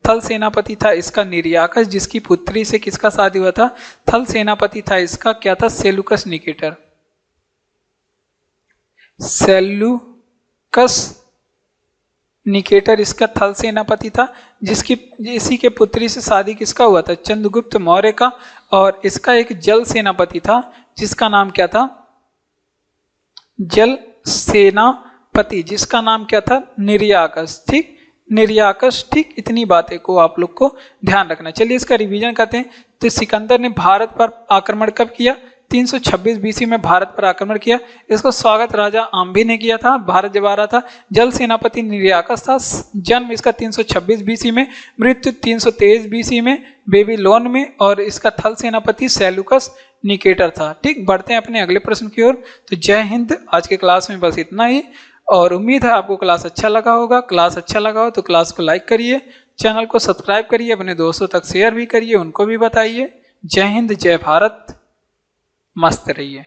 थल सेनापति था इसका निर्याकस, जिसकी पुत्री से किसका शादी हुआ था? थल सेनापति था इसका क्या था? Seleucus Nicator. सेलुकस निकेटर इसका थल सेनापति था, इसी के पुत्री से शादी किसका हुआ था? चंद्रगुप्त मौर्य का। और इसका एक जल सेनापति था जिसका नाम क्या था? जल सेनापति जिसका नाम क्या था? निर्याकस। ठीक, निर्याकस। ठीक, इतनी बातें को आप लोग को ध्यान रखना। चलिए इसका रिवीजन करते हैं। तो सिकंदर ने भारत पर आक्रमण कब किया? 326 बीसी में भारत पर आक्रमण किया। इसका स्वागत राजा आम्भी ने किया था, भारत जब आ रहा था। जल सेनापति निर्याकस था। जन्म इसका 326 बीसी में, मृत्यु 323 बीसी में बेबीलोन में। और इसका थल सेनापति सेलुकस निकेटर था। ठीक, बढ़ते हैं अपने अगले प्रश्न की ओर। तो जय हिंद। आज के क्लास में बस इतना ही, और उम्मीद है आपको क्लास अच्छा लगा होगा। क्लास अच्छा लगा हो तो क्लास को लाइक करिए, चैनल को सब्सक्राइब करिए, अपने दोस्तों तक शेयर भी करिए, उनको भी बताइए। जय हिंद, जय भारत, मस्त रहिए।